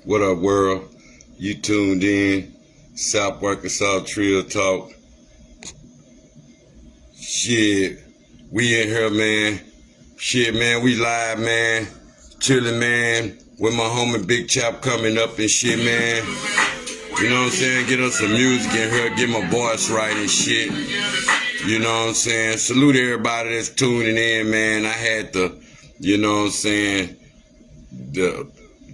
What up, world? You tuned in. South Arkansas Trill Talk. Shit, we in here, man. Shit, man, we live, man. Chilling, man. With my homie Bigg Chap coming up and shit, man. You know what I'm saying? Get us some music in here, get my voice right and shit. You know what I'm saying? Salute everybody that's tuning in, man. I had to, you know what I'm saying, the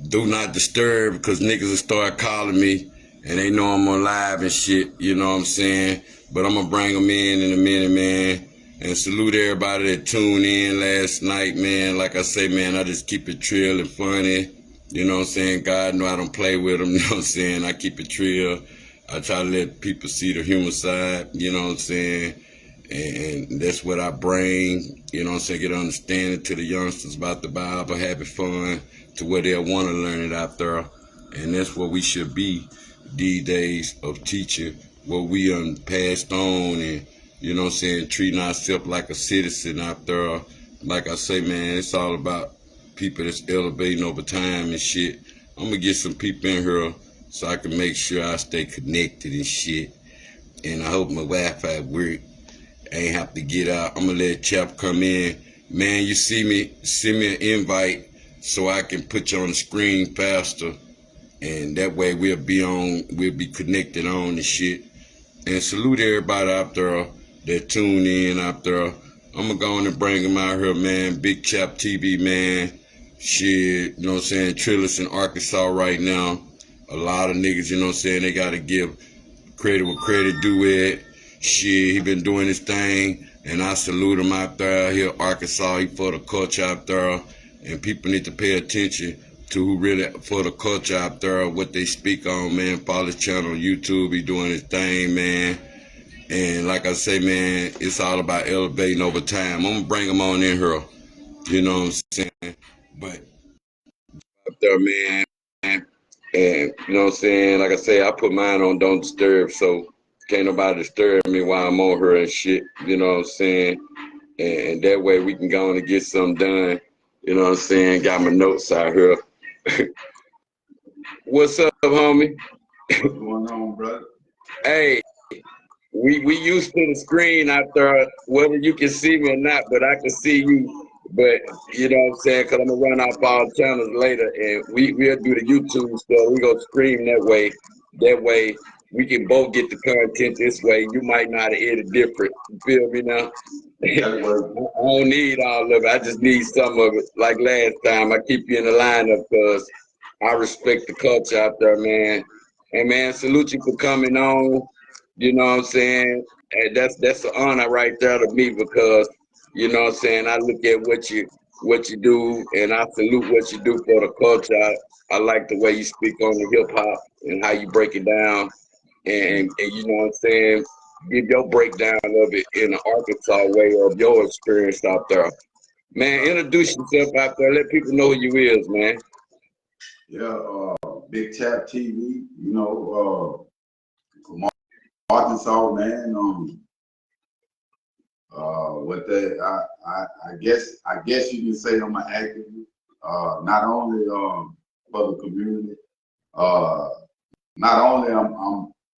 do not disturb because niggas will start calling me and they know I'm on live and shit, you know what I'm saying? But I'm gonna bring them in a minute, man. And salute everybody that tuned in last night, man. Like I say, man, I just keep it trill and funny. You know what I'm saying? God know I don't play with them, you know what I'm saying? I keep it trill. I try to let people see the human side, you know what I'm saying? And that's what I bring, you know what I'm saying, get understanding to the youngsters about the Bible, having fun, to where they'll want to learn it out there. And that's what we should be these days of teaching, what we passed on and, you know what I'm saying, treating ourselves like a citizen out there. Like I say, man, it's all about people that's elevating over time and shit. I'm going to get some people in here so I can make sure I stay connected and shit. And I hope my Wi-Fi works. I ain't have to get out. I'm gonna let Chap come in. Man, you see me, send me an invite so I can put you on the screen faster. And that way we'll be connected on and shit. And salute everybody out there that tune in out there. I'm gonna go on and bring them out here, man. Bigg Chap TV, man. Shit, you know what I'm saying? Trillis in Arkansas right now. A lot of niggas, you know what I'm saying, they gotta give credit where credit due it. Shit, he been doing his thing, and I salute him out there here, Arkansas. He for the culture out there, and people need to pay attention to who really for the culture out there, what they speak on, man. Follow his channel on YouTube. He doing his thing, man. And like I say, man, it's all about elevating over time. I'm gonna bring him on in here, you know what I'm saying? But up there, man, and you know what I'm saying? Like I say, I put mine on Don't Disturb, so can't nobody disturb me while I'm on her and shit, you know what I'm saying? And that way we can go on and get something done, you know what I'm saying? Got my notes out here. What's up, homie? What's going on, brother? Hey, we used to the screen out there, whether you can see me or not, but I can see you. But you know what I'm saying? Because I'm going to run off all the channels later, and we'll do the YouTube stuff. We going to stream that way. That way, we can both get the content this way. You might not edit different. You feel me now? I don't need all of it. I just need some of it. Like last time, I keep you in the lineup because I respect the culture out there, man. And man, salute you for coming on. You know what I'm saying? And that's an honor right there to me because, you know what I'm saying, I look at what you do and I salute what you do for the culture. I like the way you speak on the hip hop and how you break it down and you know what I'm saying, give your breakdown of it in an Arkansas way of your experience out there. Man, introduce yourself out there, let people know who you is, man. Yeah, Bigg Chap TV, you know, from Arkansas, man. What that I guess you can say I'm an activist, not only for the community, not only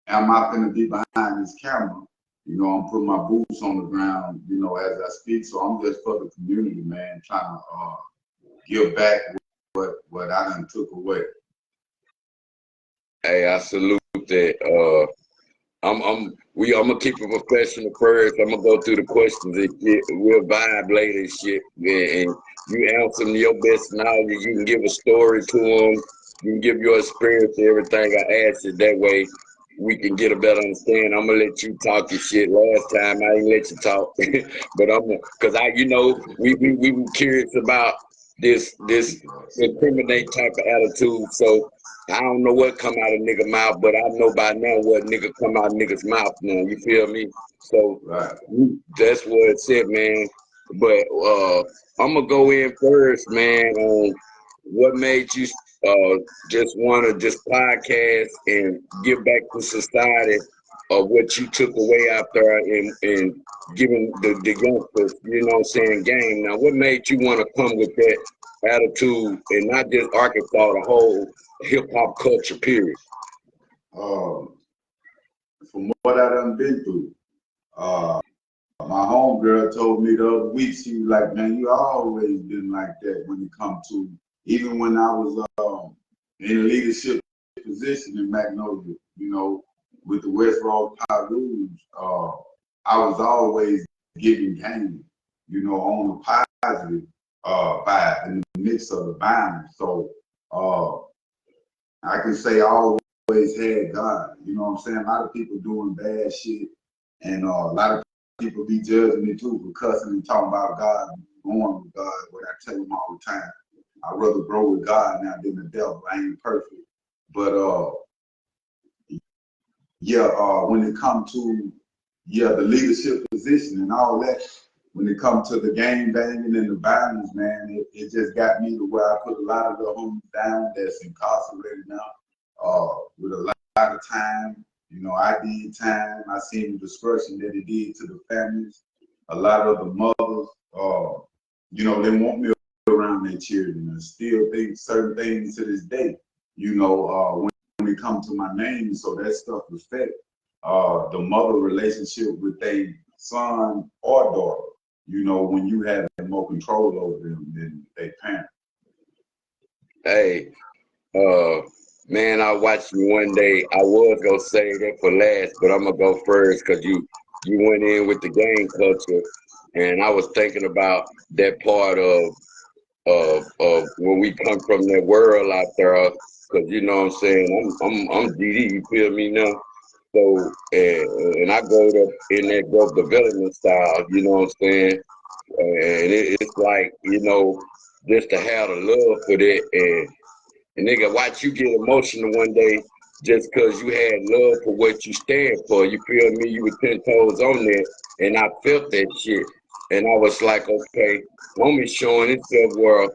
am I gonna be behind this camera, you know, I'm putting my boots on the ground, you know, as I speak. So I'm just for the community, man, trying to give back what I done took away. Hey, I salute that. I'm gonna keep it professional first. I'm gonna go through the questions and shit. We'll vibe later and shit. And you answer them to your best knowledge. You can give a story to them. You can give your experience to everything I asked you. That way we can get a better understanding. I'm gonna let you talk your shit. Last time I didn't let you talk, but cause you know, we were curious about this incriminate type of attitude. So I don't know what come out of nigga mouth, but I know by now what nigga come out of nigga's mouth now. You feel me? So Right. That's what it said, man. But I'm gonna go in first, man, on what made you just want to just podcast and give back to society of what you took away out there and giving the youngsters, you know what I'm saying, game. Now, what made you want to come with that attitude, and not just Arkansas, the whole hip hop culture, period? From what I done been through, my homegirl told me the other week, she was like, man, you always been like that when it comes to, even when I was in a leadership position in Magnolia, you know, with the West Rock Pirates, I was always giving game, you know, on the positive vibe in the midst of the violence. So I can say I always had God, you know what I'm saying? A lot of people doing bad shit, and a lot of people be judging me too for cussing and talking about God, going with God, but I tell them all the time, I'd rather grow with God now than the devil. I ain't perfect. But when it comes to the leadership position and all that, when it comes to the game banging and the violence, man, it just got me to where I put a lot of the homies down that's incarcerated now, with a lot of time. You know, I did time. I seen the destruction that it did to the families. A lot of the mothers, you know, they want me around their children and still think certain things to this day, you know, when it comes to my name. So that stuff affect the mother relationship with their son or daughter, you know, when you have more control over them than their parent. Hey, man, I watched you one day. I was gonna say that for last, but I'm gonna go first because you went in with the gang culture, and I was thinking about that part of when we come from that world out there, because you know what I'm saying. I'm DD. You feel me now? So and I growed up in that growth development style. You know what I'm saying? And it's like, you know, just to have the love for that, and nigga, watch you get emotional one day just because you had love for what you stand for. You feel me? You were 10 toes on there, and I felt that shit. And I was like, okay, homie showing himself where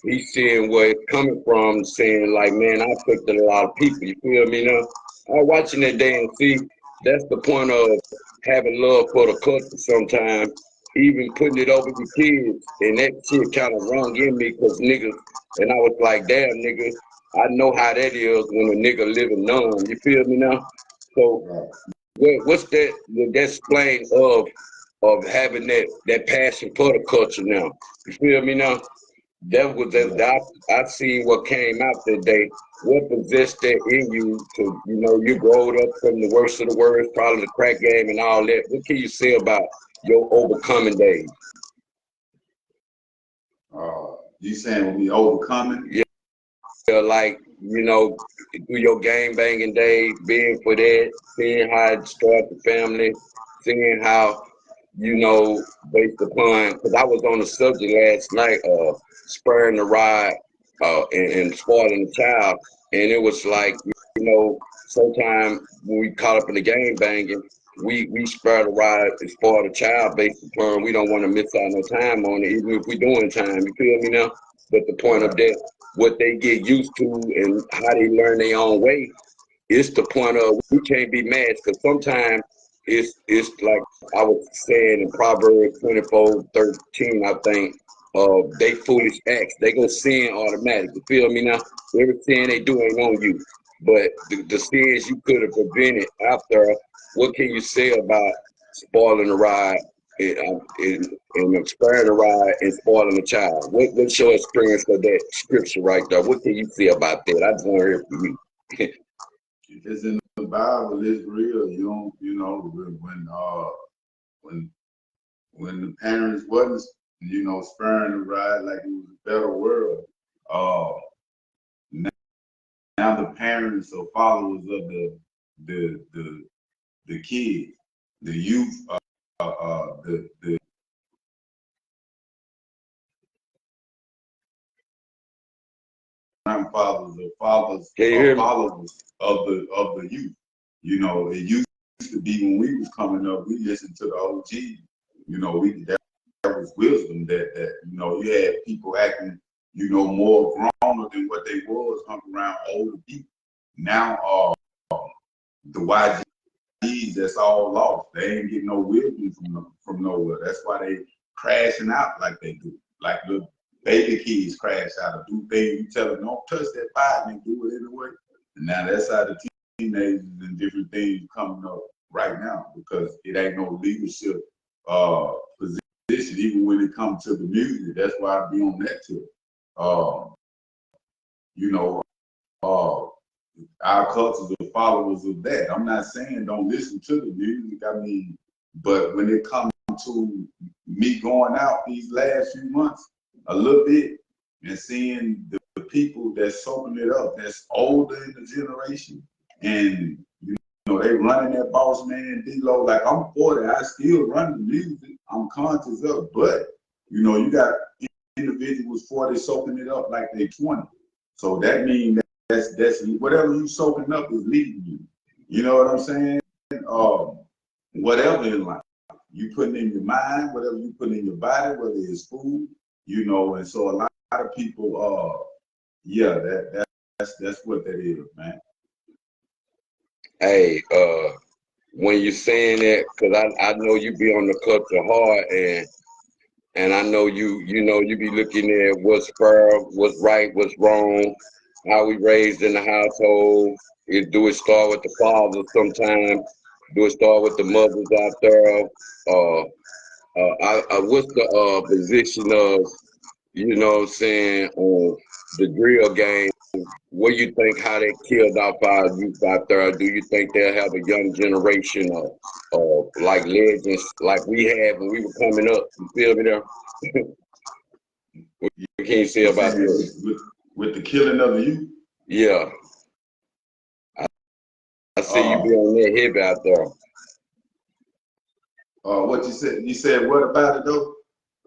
he's seeing where it's coming from, saying, like, man, I affected a lot of people. You feel me now? I'm watching that day and see that's the point of having love for the culture sometimes, even putting it over the kids. And that shit kind of rung in me because niggas, and I was like, damn, nigga, I know how that is when a nigga living numb. You feel me now? So what's that explain of having that passion for the culture now? You feel me now? That was that I seen what came out that day. What possessed that in you to, you know, you growed up from the worst of the worst, probably the crack game and all that. What can you say about your overcoming days? You saying when we overcoming? Yeah, like, you know, through your game banging days, being for that, seeing how it started the family, seeing how, you know, based upon, because I was on the subject last night, spurring the ride and spoiling the child. And it was like, you know, sometimes when we caught up in the game banging, we spur the ride and spoil the child based upon we don't want to miss out no time on it, even if we're doing time. You feel me now? But the point of that, what they get used to and how they learn their own way, it's the point of we can't be mad because sometimes it's like I was saying in Proverbs 24:13, I think, they foolish acts. They gonna sin automatic. You feel me now? Every sin they do ain't on you. But the sins you could have prevented after, what can you say about spoiling the ride and sparing the ride and spoiling the child? What's your experience of that scripture right there? What can you say about that? I just want to hear from you. If it's in the Bible, it's real. You don't, you know, when when the parents wasn't, you know, sparing the ride like it was a better world. Uh, now the parents or followers of the kids, the youth, the grandfathers or fathers Can you or hear me? followers of the youth. You know, it used to be when we was coming up, we listened to the OG. You know, that was wisdom that you know, you had people acting, you know, more grown than what they was hung around older people. Now the YGs, that's all lost. They ain't getting no wisdom from nowhere. That's why they crashing out like they do. Like baby kids crash out or do things. You tell them don't touch that Biden and do it anyway. And now that's how the teenagers and different things coming up right now because it ain't no leadership position, even when it comes to the music. That's why I be on that tip. You know, our cultures are followers of that. I'm not saying don't listen to the music. I mean, but when it comes to me going out these last few months a little bit and seeing the people that's soaking it up, that's older in the generation, and you know they running that boss man D-Lo. Like I'm 40, I still run the music. I'm conscious of, but you know you got individuals 40 soaking it up like they 20. So that means that's whatever you soaking up is leading you. You know what I'm saying? Whatever in life you putting in your mind, whatever you put in your body, whether it's food, you know. And so a lot of people, yeah, that's what that is, man. Hey, when you're saying that, because I know you be on the culture hard, and I know you know you be looking at what's fair, what's right, what's wrong, how we raised in the household. Do it start with the father sometimes? Do it start with the mothers out there? What's the position of, you know what I'm saying, the drill game? What do you think how they killed off our youth out there? Do you think they'll have a young generation of like legends like we had when we were coming up? You feel me there? What can you say about that? With the killing of the youth? Yeah. I see you be on that hip out there. What you said? You said what about it though?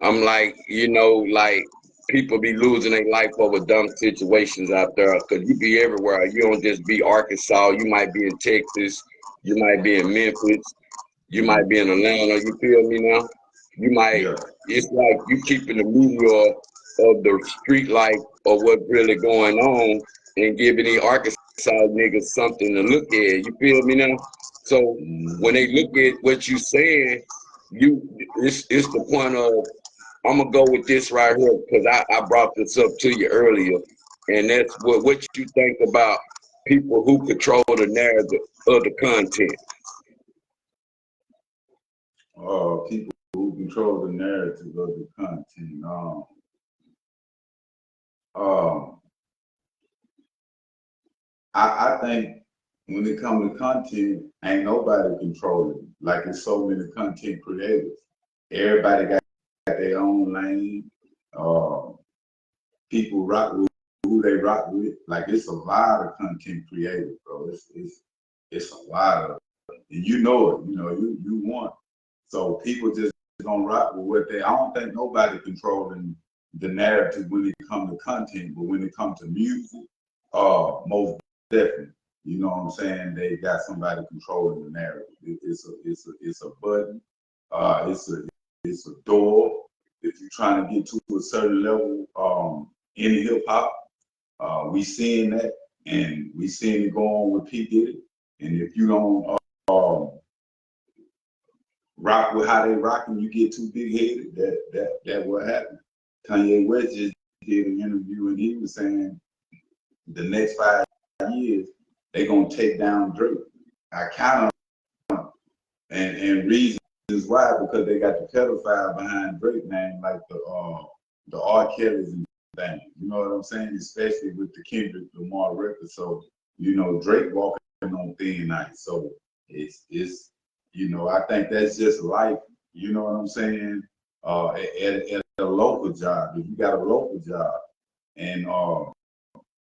I'm like, you know, like people be losing their life over dumb situations out there because you be everywhere. You don't just be Arkansas. You might be in Texas. You might be in Memphis. You might be in Atlanta. You feel me now? You might. Yeah. It's like you keeping the media of the street life of what's really going on and giving the Arkansas niggas something to look at. You feel me now? So when they look at what you saying, it's the point of I'm gonna go with this right here because I brought this up to you earlier, and that's what you think about people who control the narrative of the content. People who control the narrative of the content. I think when it comes to content, ain't nobody controlling it. Like it's so many content creators. Everybody got their own lane. People rock with who they rock with. Like it's a lot of content creators, bro. It's a lot of it. And you know it. You know you want. So people just gonna rock with what they. I don't think nobody controlling the narrative when it comes to content, but when it comes to music, most definitely. You know what I'm saying? They got somebody controlling the narrative. It's a button. It's a door. If you're trying to get to a certain level in hip hop, we seeing that, and we seeing it go on with P Diddy. And if you don't rock with how they rocking, you get too big headed. That what happened. Kanye West just did an interview, and he was saying the next 5 years they gonna take down Drake. I kind of and reasons why, because they got the pedophile behind Drake name, like the R. Kellys and things. You know what I'm saying? Especially with the Kendrick Lamar record. So you know Drake walking on thin ice. So it's you know, I think that's just life. You know what I'm saying? At a local job, if you got a local job, and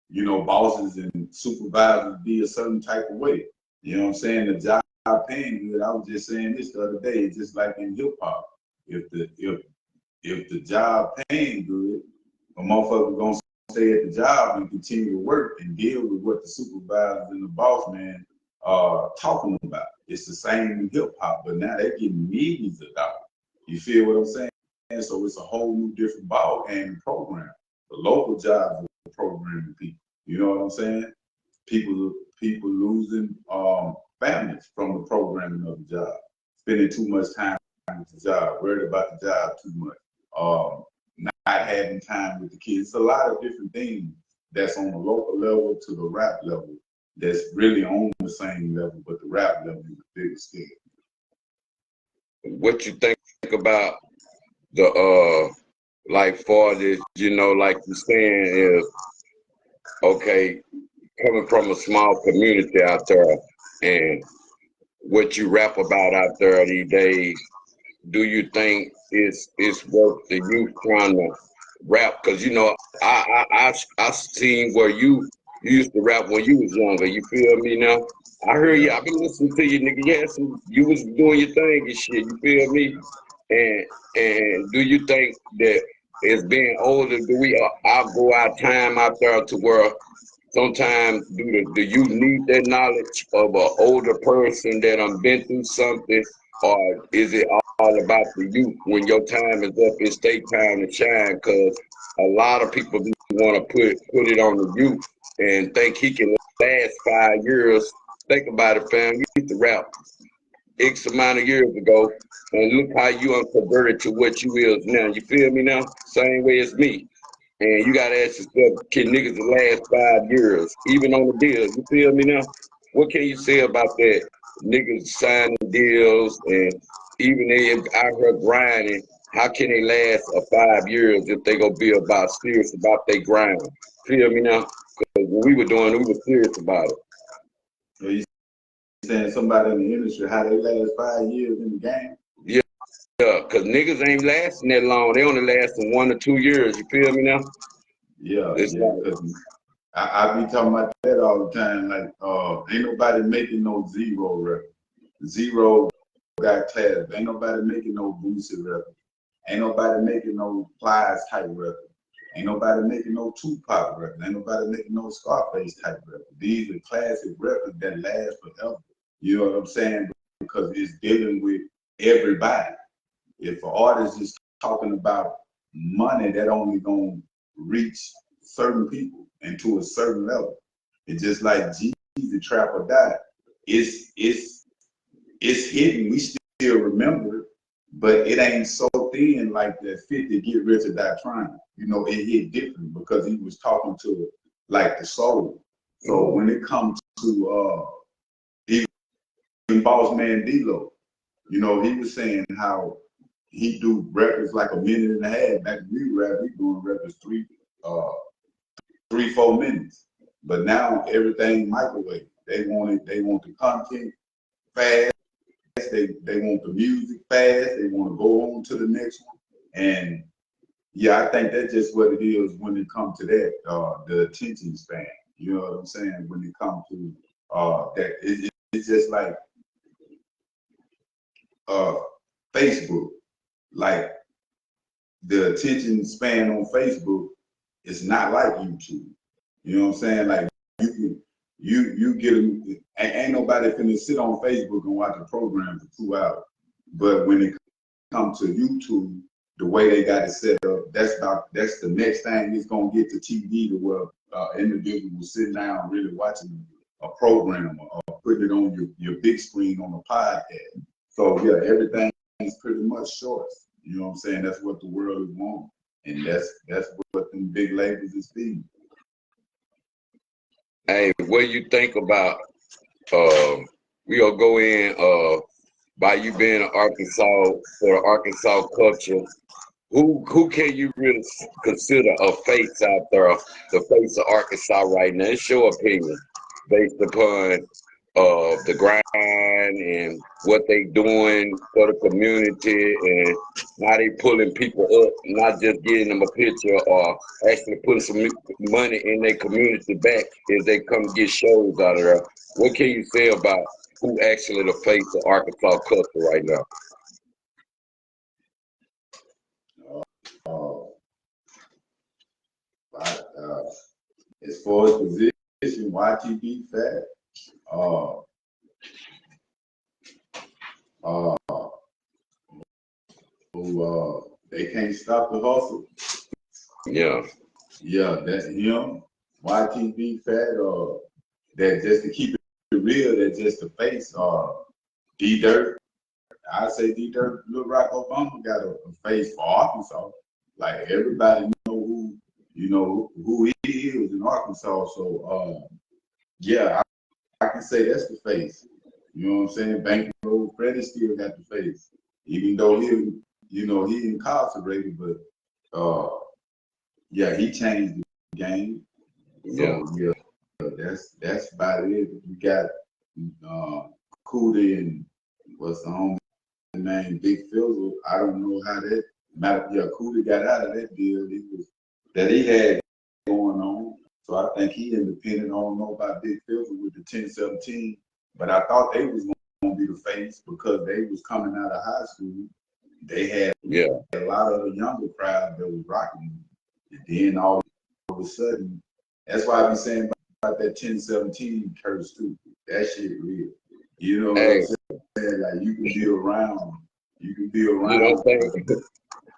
you know, bosses and supervisors be a certain type of way. You know what I'm saying? The job paying good. I was just saying this the other day. It's just like in hip hop. If the job paying good, a motherfucker gonna stay at the job and continue to work and deal with what the supervisors and the boss man talking about. It's the same in hip hop, but now they're getting millions of dollars. You feel what I'm saying? So it's a whole new different ball game program. The local jobs are programming people. You know what I'm saying? People losing families from the programming of the job, spending too much time with the job, worried about the job too much. having time with the kids. It's a lot of different things that's on the local level to the rap level that's really on the same level, but the rap level is the biggest thing. What you think about the like for this, like you're saying is okay, coming from a small community out there and what you rap about out there these days, do you think it's worth the youth trying to rap? Because I seen where you used to rap when you was younger. You feel me now? I heard you. Yeah. I've been listening to you, nigga. Yes, you was doing your thing and shit. You feel me? And do you think that as being older, do we outgrow our time out there to where sometimes do you need that knowledge of an older person that been through something, or is it all about the youth? When your time is up, it's their time to shine. Cause a lot of people want to put it on the youth and think he can last 5 years. Think about it, fam. You used to rap X amount of years ago, and look how you unconverted to what you is now. You feel me now? Same way as me. And you gotta ask yourself, can niggas last 5 years, even on the deal? You feel me now? What can you say about that? Niggas signing deals and even they out here grinding, how can they last 5 years if they gonna be about serious about their grind? Feel me now? Because when we were doing it, we were serious about it. So you saying somebody in the industry, how they last 5 years in the game? Yeah, because niggas ain't lasting that long. They only lasting 1 or 2 years. You feel me now? Yeah, It's yeah, because I be talking about that all the time. Like, ain't nobody making no zero record. Zero got class. Ain't nobody making no Boosie record. Ain't nobody making no Plies type record. Ain't nobody making no Tupac record. Ain't nobody making no Scarface type record. These are classic records that last forever. You know what I'm saying? Because it's dealing with everybody. If an artist is talking about money, that only gonna reach certain people and to a certain level. It's just like Jeezy, Trap or Die. It's hidden. We still remember it, but it ain't so thin like that 50 Get Rich or Die Trying. You know, it hit different because he was talking to like the soul. So when it comes to even Boss Man D-Lo, you know, he was saying how he do records like a minute and a half. Back when we rap, we doing records 4 minutes. But now everything microwave. They want the content fast. They want the music fast. They want to go on to the next one. And yeah, I think that's just what it is when it comes to that, the attention span. You know what I'm saying? When it comes to that, it's just like Facebook. Like the attention span on Facebook is not like YouTube. You know what I'm saying? Like you get ain't nobody finna sit on Facebook and watch a program for 2 hours. But when it comes to YouTube, the way they got it set up, that's the next thing it's gonna get to TV to where individuals will sit down really watching a program or putting it on your big screen on a podcast. So yeah, everything is pretty much shorts. You know what I'm saying? That's what the world is wanting. And that's what them big labels is feeding. Hey, what you think about we gonna go in by you being an Arkansas for the Arkansas culture, who can you really consider a face out there, the face of Arkansas right now? It's your opinion based upon the grind and what they doing for the community and how they pulling people up, not just getting them a picture or actually putting some money in their community back as they come get shows out of there. What can you say about who actually the face of Arkansas culture right now? Uh, as far as position, YTB Fat, uh, uh, who they can't stop the hustle. Yeah. Yeah, that's him. YTB Fat, that just to keep it real, that just the face. D Dirt, I say D Dirt, Lil Rock Obama got a face for Arkansas. Like everybody who he is in Arkansas. So yeah, I can say that's the face. You know what I'm saying? Bankroll Freddie still got the face, even though he incarcerated, but yeah, he changed the game. Yeah. So yeah, that's about it. You got Cootie and what's the homie name, Big Fizzle. I don't know how that matter. Yeah, Cootie got out of that deal that he had going on. So I think he independent. I don't know about Big Fizzle with the 1017, but I thought they was gonna be the face because they was coming out of high school. They had a lot of the younger crowd that was rocking them. And then all of a sudden, that's why I be saying about that 1017 curse too. That shit real. You know what I'm saying? Like you can be around. You can be You don't around. think?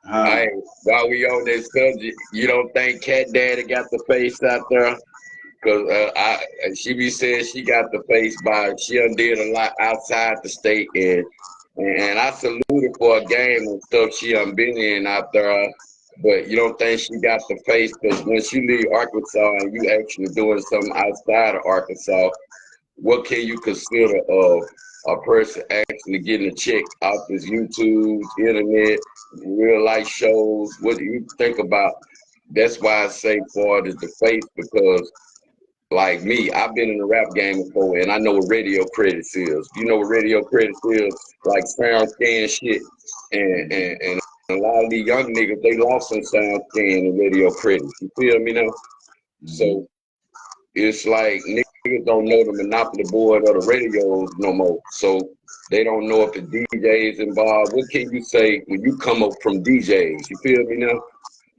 Hey, while we on this subject, you don't think Cat Daddy got the face out there? Cause she be saying she got the face by she done did a lot outside the state, and I salute her for a game and stuff she done been in out there. But you don't think she got the face? Because when she leave Arkansas and you actually doing something outside of Arkansas, what can you consider of a person actually getting a check off this YouTube, internet, real life shows? What do you think about? That's why I say for it is the face, because like me, I've been in the rap game before and I know what radio credits is. You know what radio credits is? Like sound scan shit. And a lot of these young niggas, they lost some sound scan and radio credits. You feel me now? So it's like niggas don't know the monopoly board of the radios no more. So they don't know if the DJs involved. What can you say when you come up from DJs? You feel me now?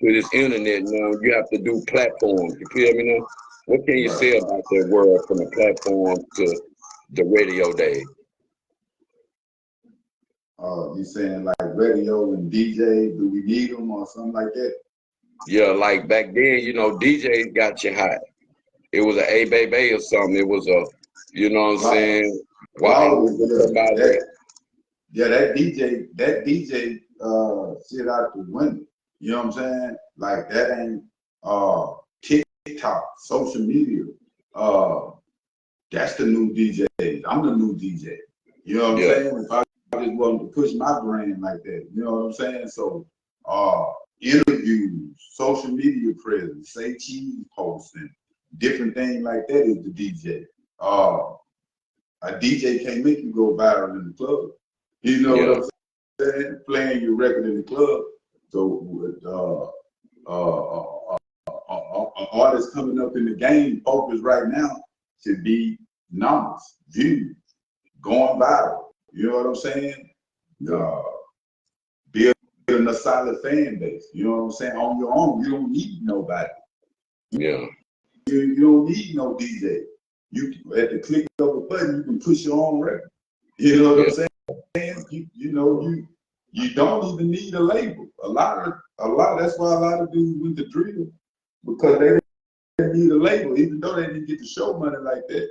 To this internet now, you have to do platforms. You feel me now? What can you say about that world from the platform to the radio day? You saying like radio and DJ? Do we need them or something like that? Yeah, like back then, you know, DJs got you hot. It was a A-Baby or something. It was a, you know what I'm saying? Why was somebody? That DJ shit out the window. You know what I'm saying? Like that ain't TikTok, social media. That's the new DJ. I'm the new DJ. You know what I'm saying? If I just wanted to push my brand like that, you know what I'm saying? So interviews, social media presence, say cheese posting, different things like that is the DJ. A DJ can't make you go viral in the club. You know what I'm saying? Playing your record in the club. So artists coming up in the game, focus right now should be numbers, views, going viral. You know what I'm saying? Building a solid fan base. You know what I'm saying? On your own, you don't need nobody. Yeah. You don't need no DJ. You at the click of a button, you can push your own record. You know what I'm saying? You don't even need a label. A lot. That's why a lot of dudes went to drill because they didn't need a label, even though they didn't get the show money like that.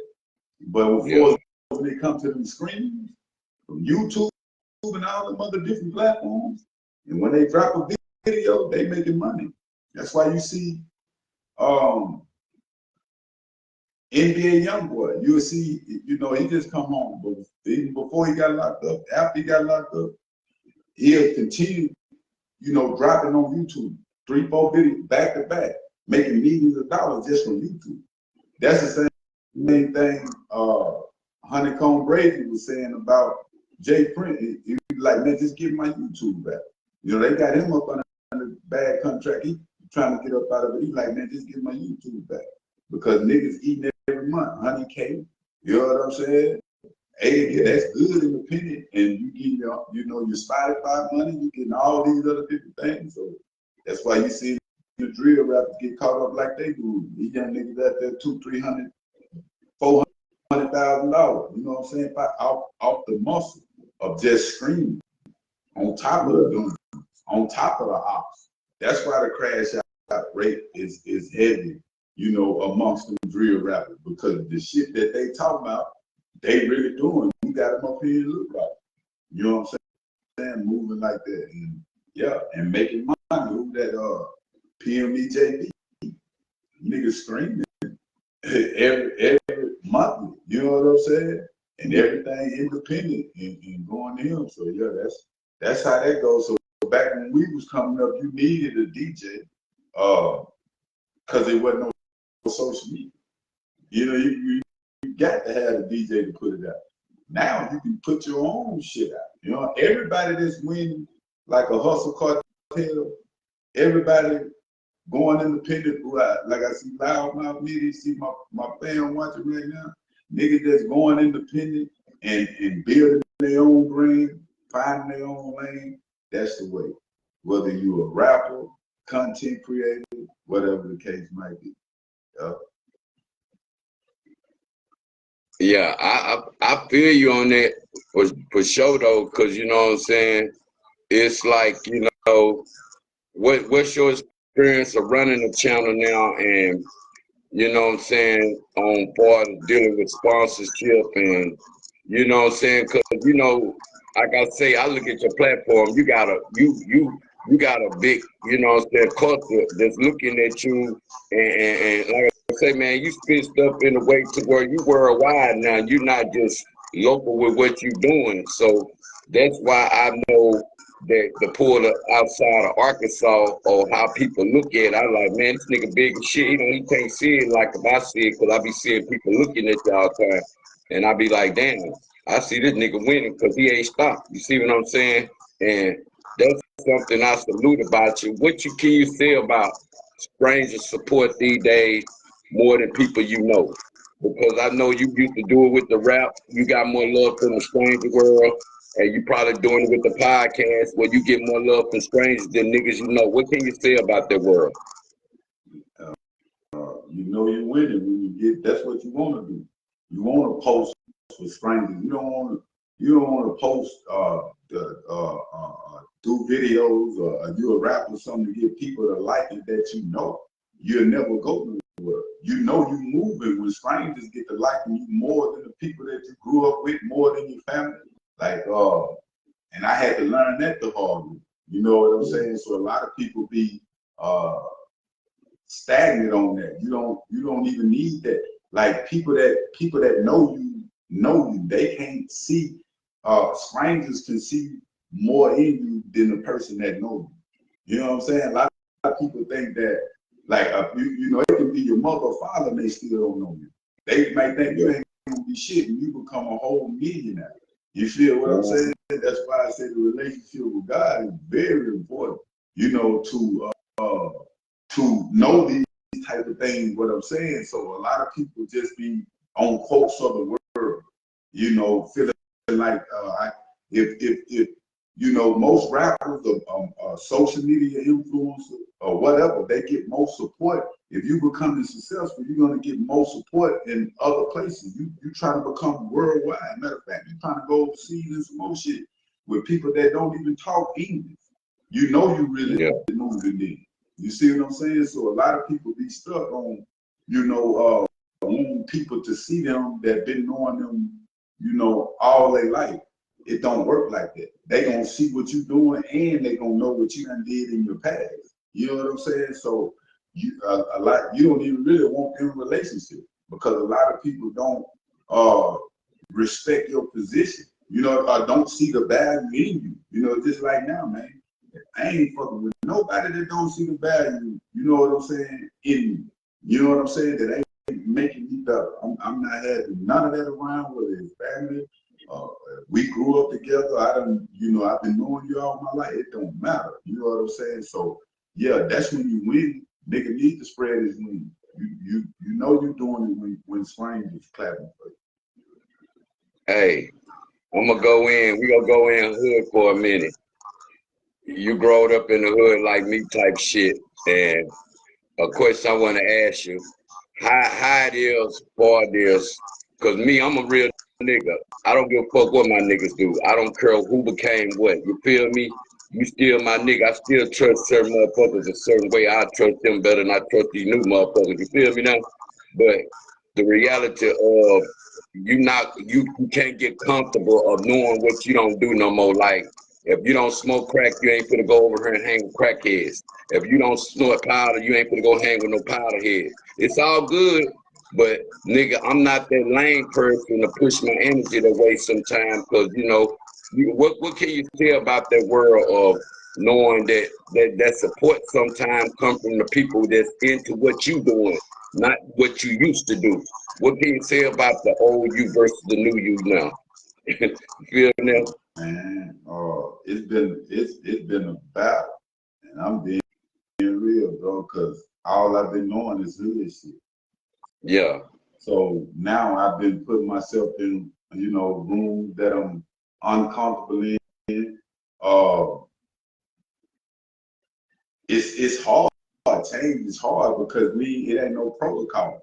But before they come to them screens from YouTube and all them other different platforms, and when they drop a video, they making money. That's why you see NBA YoungBoy. You'll see, he just come home, but even before he got locked up, after he got locked up, he'll continue, dropping on YouTube, 3-4 videos back to back, making millions of dollars just from YouTube. That's the same thing Honeycomb Brady was saying about Jay Prince. He was like, man, just give my YouTube back. They got him up on a bad contract. He trying to get up out of it. He's like, man, just give my YouTube back. Because niggas eating every month, $100K. You know what I'm saying? Hey, that's good independent, and you get your Spotify money, you getting all these other different things. So that's why you see the drill rappers get caught up like they do. These young niggas out there $200,000, $300,000, $400,000. You know what I'm saying? Off the muscle of just screaming on top of the gun, on top of the ops. That's why the crash out rate is heavy, amongst the drill rappers, because the shit that they talk about, they really doing. You got them up here and look right. You know what I'm saying? Moving like that. And making who that PMEJB niggas screaming every month. You know what I'm saying? And everything independent and going to him. So yeah, that's how that goes. So back when we was coming up, you needed a DJ, because it wasn't no social media. You know, you got to have a DJ to put it out. Now you can put your own shit out. You know, everybody that's winning like a hustle cartel, everybody going independent. Like I see Loudmouth Media, see my fan watching right now. Niggas that's going independent and building their own brand, finding their own lane. That's the way. Whether you a rapper, content creator, whatever the case might be. Yeah, I feel you on that for sure though, because you know what I'm saying. It's like, you know, what's your experience of running a channel now, and you know what I'm saying, on part of dealing with sponsorship, and you know what I'm saying, because you know, like I say, I look at your platform, you got a big, you know what I'm saying, culture that's looking at you, and like I say, man, you spit stuff in a way to where you worldwide now. You're not just local with what you're doing. So that's why I know that the pull outside of Arkansas, or how people look at it, I like, man, this nigga big as shit. You know, he can't see it like if I see it, because I be seeing people looking at you all the time. And I be like, damn, I see this nigga winning because he ain't stopped. You see what I'm saying? And that's something I salute about you. What can you say about stranger support these days more than people you know? Because I know you used to do it with the rap. You got more love from the stranger world, and you probably doing it with the podcast where you get more love from strangers than niggas you know. What can you say about that world? You know you're winning when you get. That's what you want to do. You want to post for strangers. You don't want to post do videos, or you a rapper or something to get people to like it that you know. You'll never go nowhere. You know you moving when strangers get to liking you more than the people that you grew up with, more than your family. Like and I had to learn that the hard way. You know what I'm saying? So a lot of people be stagnant on that. You don't even need that. Like people that know you, they can't see. Strangers can see more in you than the person that knows you. You know what I'm saying? A lot of people think that, like, you know, it can be your mother or father and they still don't know you. They might think you ain't gonna be shit and you become a whole millionaire. You feel what I'm saying? That's why I say the relationship with God is very important. You know, to know these type of things. What I'm saying. So a lot of people just be on quotes of the world. You know, feeling like if you know, most rappers or social media influencers or whatever, they get most support. If you becoming successful, you're gonna get most support in other places. You trying to become worldwide. Matter of fact, you're trying to go overseas and some more shit with people that don't even talk English. You know you really moving in. You see what I'm saying? So a lot of people be stuck on, you know, wanting people to see them that been knowing them, you know, all their life. It don't work like that. They gonna see what you doing, and they gonna know what you done did in your past. You know what I'm saying? So you don't even really want them relationship, because a lot of people don't respect your position. You know, don't see the value in you. You know, just like now, man. I ain't fucking with nobody that don't see the value, you know what I'm saying, in me. You know what I'm saying? That ain't making me better. I'm not having none of that around, whether it's family. We grew up together. I've been knowing you all my life. It don't matter. You know what I'm saying? So yeah, that's when you win. Nigga need to spread his wings. You know you're doing it when strangers clapping for you. Hey, we gonna go in hood for a minute. You growed up in the hood like me type shit, and a question I want to ask you, how it is for this, because me, I'm a real nigga. I don't give a fuck what my niggas do. I don't care who became what. You feel me? You still my nigga. I still trust certain motherfuckers a certain way. I trust them better than I trust these new motherfuckers. You feel me now? But the reality of you can't get comfortable of knowing what you don't do no more. Like, If you don't smoke crack, you ain't gonna go over here and hang with crackheads. If you don't snort powder, you ain't gonna go hang with no powder head. It's all good, but nigga, I'm not that lame person to push my energy away sometimes, because you know, what can you say about that world of knowing that support sometimes come from the people that's into what you doing, not what you used to do. What can you say about the old you versus the new you now? You feel me? Man, it's been a battle, and I'm being real, bro, because all I've been knowing is hood shit. Yeah. So now I've been putting myself in, rooms that I'm uncomfortable in. Uh, it's hard. Change is hard because it ain't no protocol.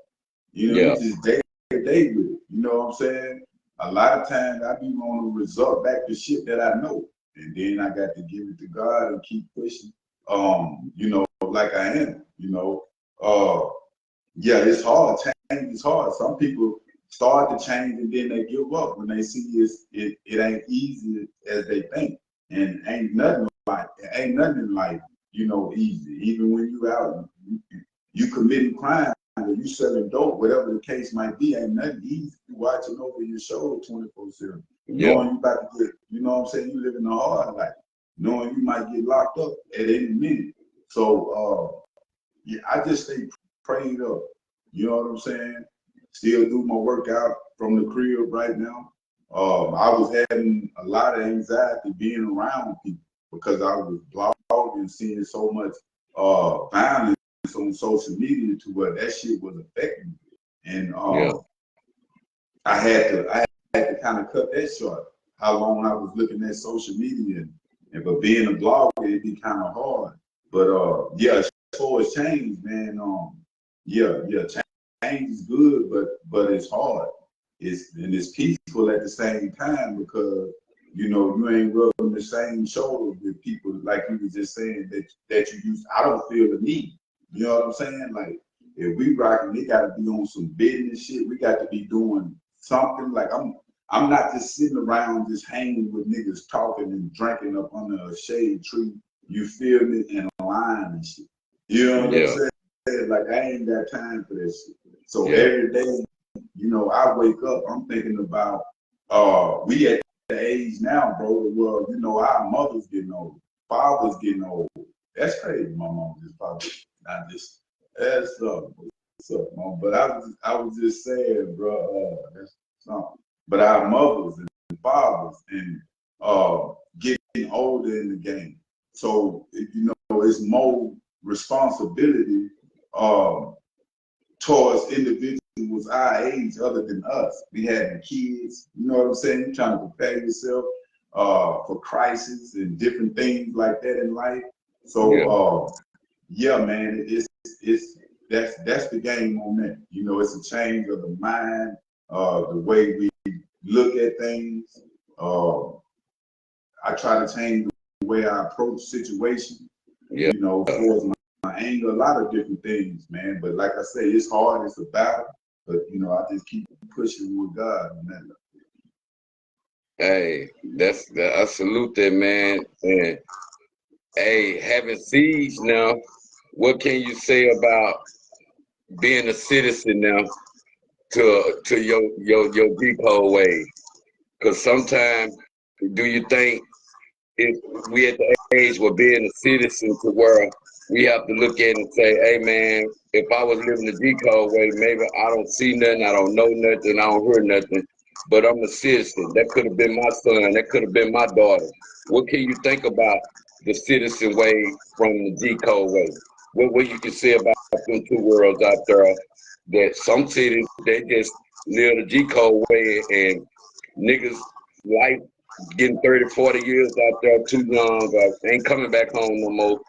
Yeah. You just day to day with it. You know what I'm saying? A lot of times I be want to resort back to shit that I know, and then I got to give it to God and keep pushing. Like I am. Yeah, it's hard. Change is hard. Some people start to change and then they give up when they see it ain't easy as they think, and ain't nothing in life, easy. Even when you out, you committing crime, or you selling dope, whatever the case might be, ain't nothing easy. You watching over your shoulder 24/7, Yeah. knowing you about to get, you know what I'm saying, you living a hard life, knowing you might get locked up at any minute. So yeah, I just stay prayed up. You know what I'm saying? Still do my workout from the crib right now. I was having a lot of anxiety being around people because I was blogging, seeing so much violence on social media to where that shit was affecting me. And Yeah. I had to kind of cut that short. How long I was looking at social media, and but being a blogger, it'd be kind of hard. But yeah, as far as change, man, yeah, change is good, but it's hard. It's peaceful at the same time because you ain't rubbing the same shoulder with people like you was just saying that you used. I don't feel the need. You know what I'm saying? Like if we rocking, it got to be on some business shit. We got to be doing something. Like I'm not just sitting around just hanging with niggas talking and drinking up under a shade tree. You feel me? And lying and shit. You know what I'm saying? Like I ain't got time for that shit. So every day, I wake up, I'm thinking about we at the age now, bro, where our mothers getting old, fathers getting old. That's crazy. My mom just probably not just that's what's up, mom. But I was just saying, bro, that's something. But our mothers and fathers and getting older in the game. So it's more responsibility towards individuals our age other than us. We having kids, you know what I'm saying? You're trying to prepare yourself for crisis and different things like that in life. So yeah, man, that's the game on that. It's a change of the mind, the way we look at things. I try to change the way I approach situations. Yeah. For my anger, a lot of different things, man. But like I say, it's hard, it's a battle. But I just keep pushing with God, man. Hey, I salute that, man. And hey, having siege now, what can you say about being a citizen now to your depot way? Because sometimes, do you think if we at the age where being a citizen to where we have to look at it and say, hey man, if I was living the decode way, maybe I don't see nothing, I don't know nothing, I don't hear nothing, but I'm a citizen. That could have been my son, that could have been my daughter. What can you think about the citizen way from the decode way? What you can say about them two worlds out there, that some cities, they just live the G code way, and niggas life getting 30, 40 years out there too young, ain't coming back home no more.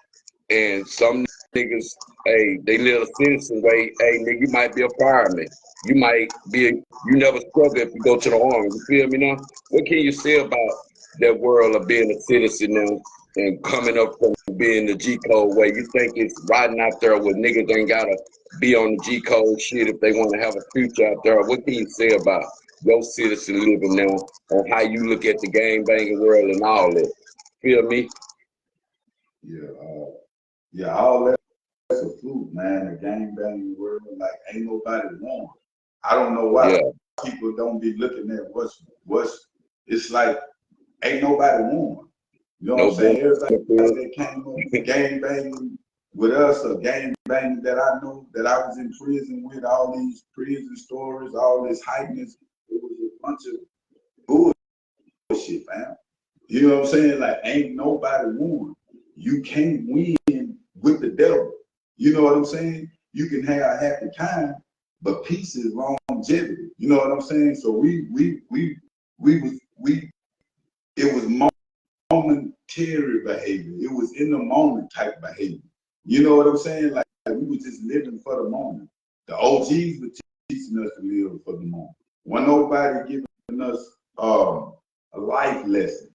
And some niggas, hey, they live a citizen way. Hey, nigga, you might be a fireman. You never struggle if you go to the army. You feel me now? What can you say about that world of being a citizen now and coming up from being the G code way? You think it's riding out there with niggas ain't gotta be on the G code shit if they want to have a future out there? What can you say about your citizen living now and how you look at the gang banging world and all that? Feel me? Yeah, yeah, all that's a fluke, man. The gang banging world, like ain't nobody won. I don't know why Yeah. people don't be looking at what's. It's like ain't nobody won. You know what No I'm saying? Everybody bullshit. that came up gang banging with us, or gang banging that I know that I was in prison with, all these prison stories, all this hypeness. It was a bunch of bullshit, fam. You know what I'm saying? Like, ain't nobody won. You can't win with the devil. You know what I'm saying? You can have a happy time, but peace is longevity. You know what I'm saying? So we it was momentary behavior. It was in the moment type behavior. You know what I'm saying? Like we were just living for the moment. The OGs were teaching us to live for the moment. When nobody giving us a life lesson.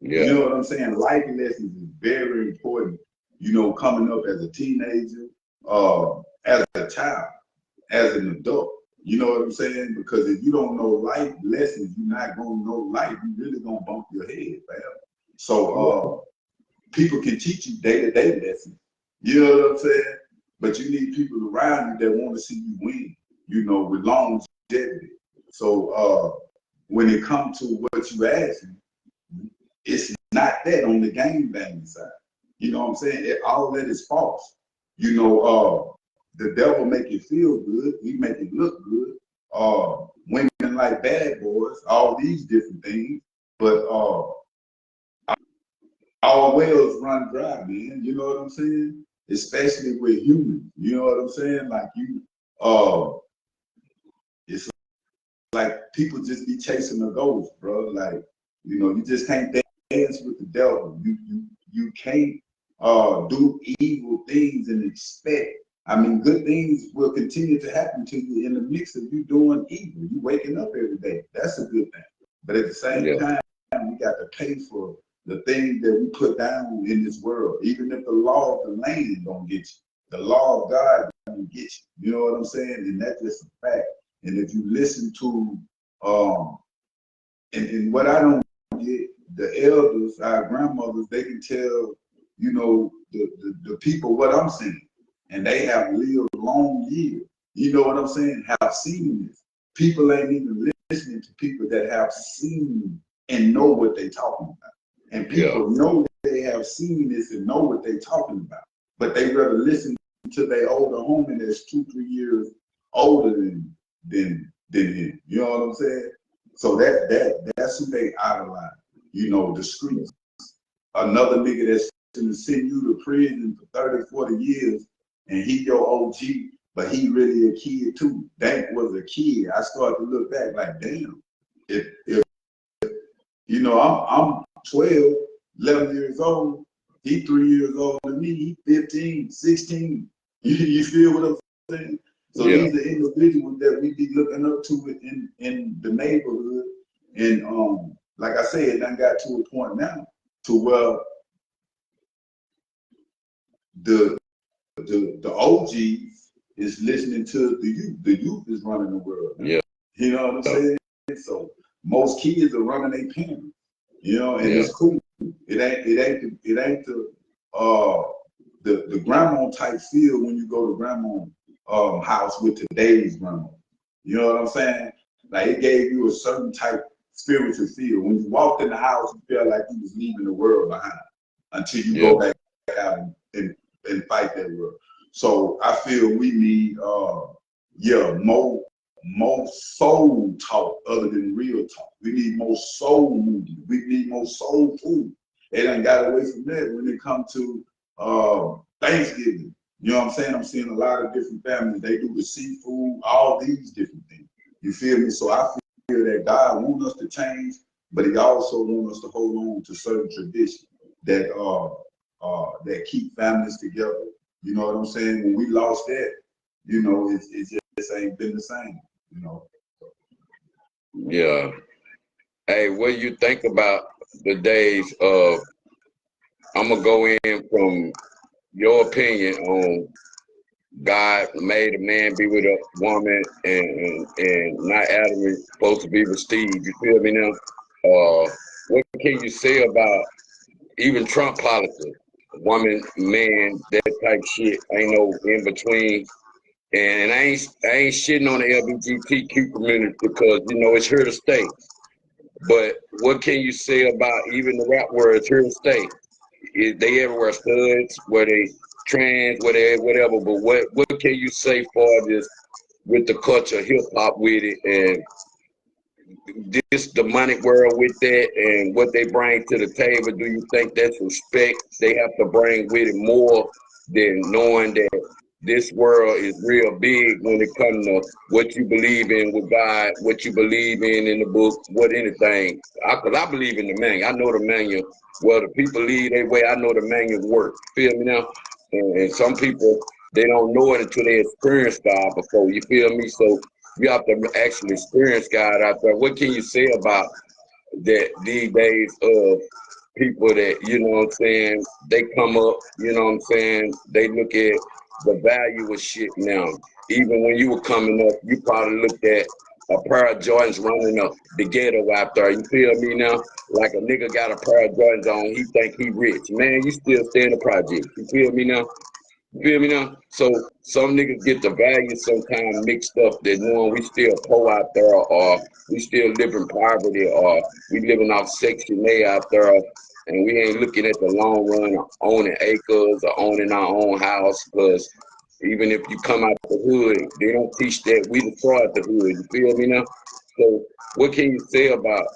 Yeah. You know what I'm saying? Life lessons is very important, you know, coming up as a teenager, as a child, as an adult. You know what I'm saying? Because if you don't know life lessons, you're not gonna know life. You really gonna bump your head, man. So people can teach you day-to-day lessons. You know what I'm saying? But you need people around you that want to see you win, you know, with longevity. So when it comes to what you asking, it's not that on the game banging side. You know what I'm saying? All that is false. You know, the devil make it feel good. He make it look good. Women like bad boys, all these different things. But our wells run dry, man. You know what I'm saying? Especially with humans. You know what I'm saying? Like it's like people just be chasing a ghost, bro. Like, you know, you just can't dance with the devil. You can't do evil things and expect. I mean, good things will continue to happen to you in the mix of you doing evil. You waking up every day. That's a good thing. But at the same time, we got to pay for the things that we put down in this world. Even if the law of the land don't get you, the law of God don't get you. You know what I'm saying? And that's just a fact. And if you listen to, and what I don't get, the elders, our grandmothers, they can tell, you know, the people what I'm saying. And they have lived long years. You know what I'm saying? Have seen this. People ain't even listening to people that have seen and know what they're talking about. And people know they have seen this and know what they're talking about. But they rather listen to their older homie that's 2-3 years older than him. You know what I'm saying? So that's who they idolize. You know, the streets. Another nigga that's gonna send you to prison for 30, 40 years, and he your OG, but he really a kid too. That was a kid. I started to look back like, damn, if you know, I'm 12, 11 years old. He 3 years older than me. He 15, 16. You feel what I'm saying? So these are individuals that we be looking up to in the neighborhood. And like I said, it done got to a point now to where the OGs is listening to the youth. The youth is running the world now. Yeah. You know what I'm saying? So most kids are running their parents. You know, and it's cool. It ain't the grandma type feel when you go to grandma house with today's grandma. You know what I'm saying? Like it gave you a certain type spiritual feel. When you walked in the house, you felt like you was leaving the world behind until you go back out and fight that world. So I feel we need more soul talk other than real talk. We need more soul movement. We need more soul food. They done got away from that when it comes to Thanksgiving. You know what I'm saying? I'm seeing a lot of different families. They do the seafood, all these different things. You feel me? So I feel that God wants us to change, but He also wants us to hold on to certain traditions that that keep families together. You know what I'm saying? When we lost that, you know, it just ain't been the same. You know. Yeah. Hey, what do you think about the days of? I'm gonna go in from your opinion on God made a man be with a woman and not Adam is supposed to be with Steve. You feel me now? What can you say about even Trump policy, woman, man, that type shit, ain't no in between. And I ain't shitting on the LGBTQ community because you know it's here to stay. But what can you say about even the rap world? It's here to stay. They everywhere studs, where they trans, where they whatever. But what can you say for this with the culture, hip hop with it, and this demonic world with that, and what they bring to the table? Do you think that's respect they have to bring with it more than knowing that this world is real big when it comes to what you believe in with God, what you believe in the book, what anything? Because I believe in the manual. I know the manual. Well, the people lead their way. I know the manual work. Feel me now? And some people, they don't know it until they experience God before. You feel me? So you have to actually experience God out there. What can you say about that these days of people that, you know what I'm saying, they come up, you know what I'm saying, they look at the value of shit now. Even when you were coming up, you probably looked at a pair of Jordans running up the ghetto out there. You feel me now? Like a nigga got a pair of Jordans on, he think he rich. Man, you still stay in the project. You feel me now? You feel me now? So some niggas get the value sometimes mixed up that knowing we still poor out there, or we still live in poverty, or we living off Section A out there, and we ain't looking at the long run of owning acres or owning our own house. Because even if you come out the hood, they don't teach that we destroyed the hood. You feel me now? So what can you say about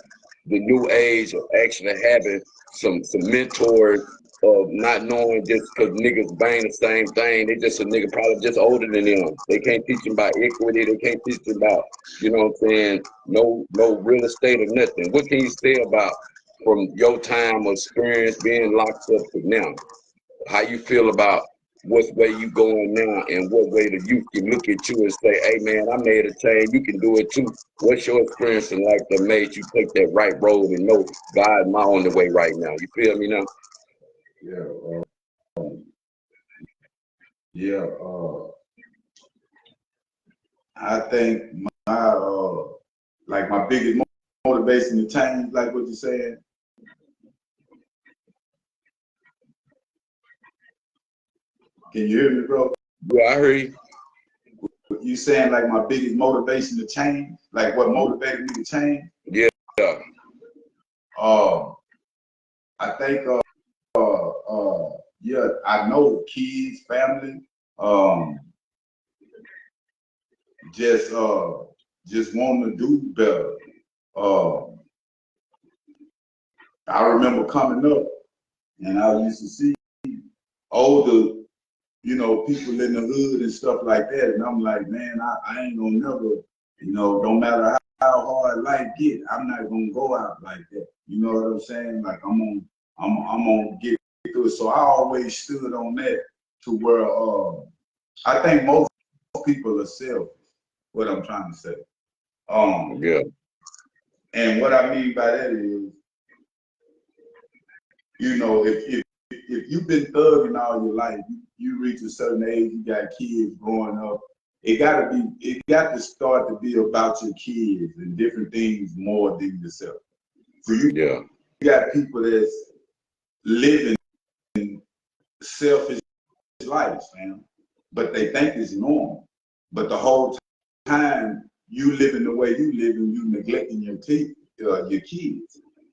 the new age of actually having some mentors, of not knowing just because niggas bang the same thing, they just a nigga probably just older than them. They can't teach them about equity, they can't teach them about, you know what I'm saying, no real estate or nothing. What can you say about from your time of experience being locked up to now? How you feel about what way you going now, and what way the youth can look at you and say, hey man, I made a change, you can do it too. What's your experience in life that made you take that right road and know God, am I on the way right now? You feel me now? Yeah, yeah. I think my biggest motivation to change, like what you're saying. Can you hear me, bro? Yeah, I heard you. You saying like my biggest motivation to change, like what motivated me to change? Yeah. I think, yeah, I know kids, family, um, just wanting to do better. I remember coming up, and I used to see older, you know, people in the hood and stuff like that, and I'm like, man, I ain't gonna never, you know, no matter how hard life get, I'm not gonna go out like that. You know what I'm saying? Like I'm gonna get through it. So I always stood on that to where I think most people are selfish. What I'm trying to say. Yeah. And what I mean by that is, you know, if you've been thugging all your life, you reach a certain age, you got kids growing up. It got to start to be about your kids and different things more than yourself. So you got people that's living selfish lives, man, but they think it's normal. But the whole time you living the way you living, you neglecting your kids.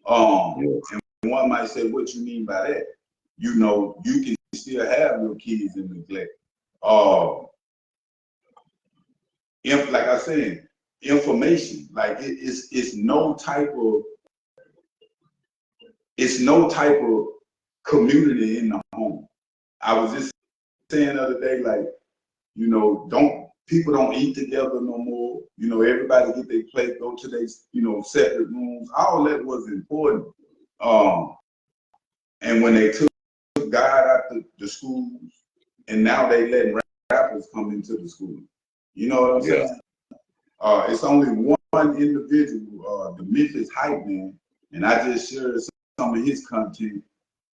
And one might say, what you mean by that? You know, you can still have your kids in neglect. Like I said, information, like it's no type of community in the home. I was just saying the other day, like, you know, people don't eat together no more. You know, everybody get their plate, go to their, you know, separate rooms. All that was important. And when they took God out the schools, and now they letting rappers come into the school. You know what I'm saying? It's only one individual, the Memphis Hype Man, and I just shared some of his content,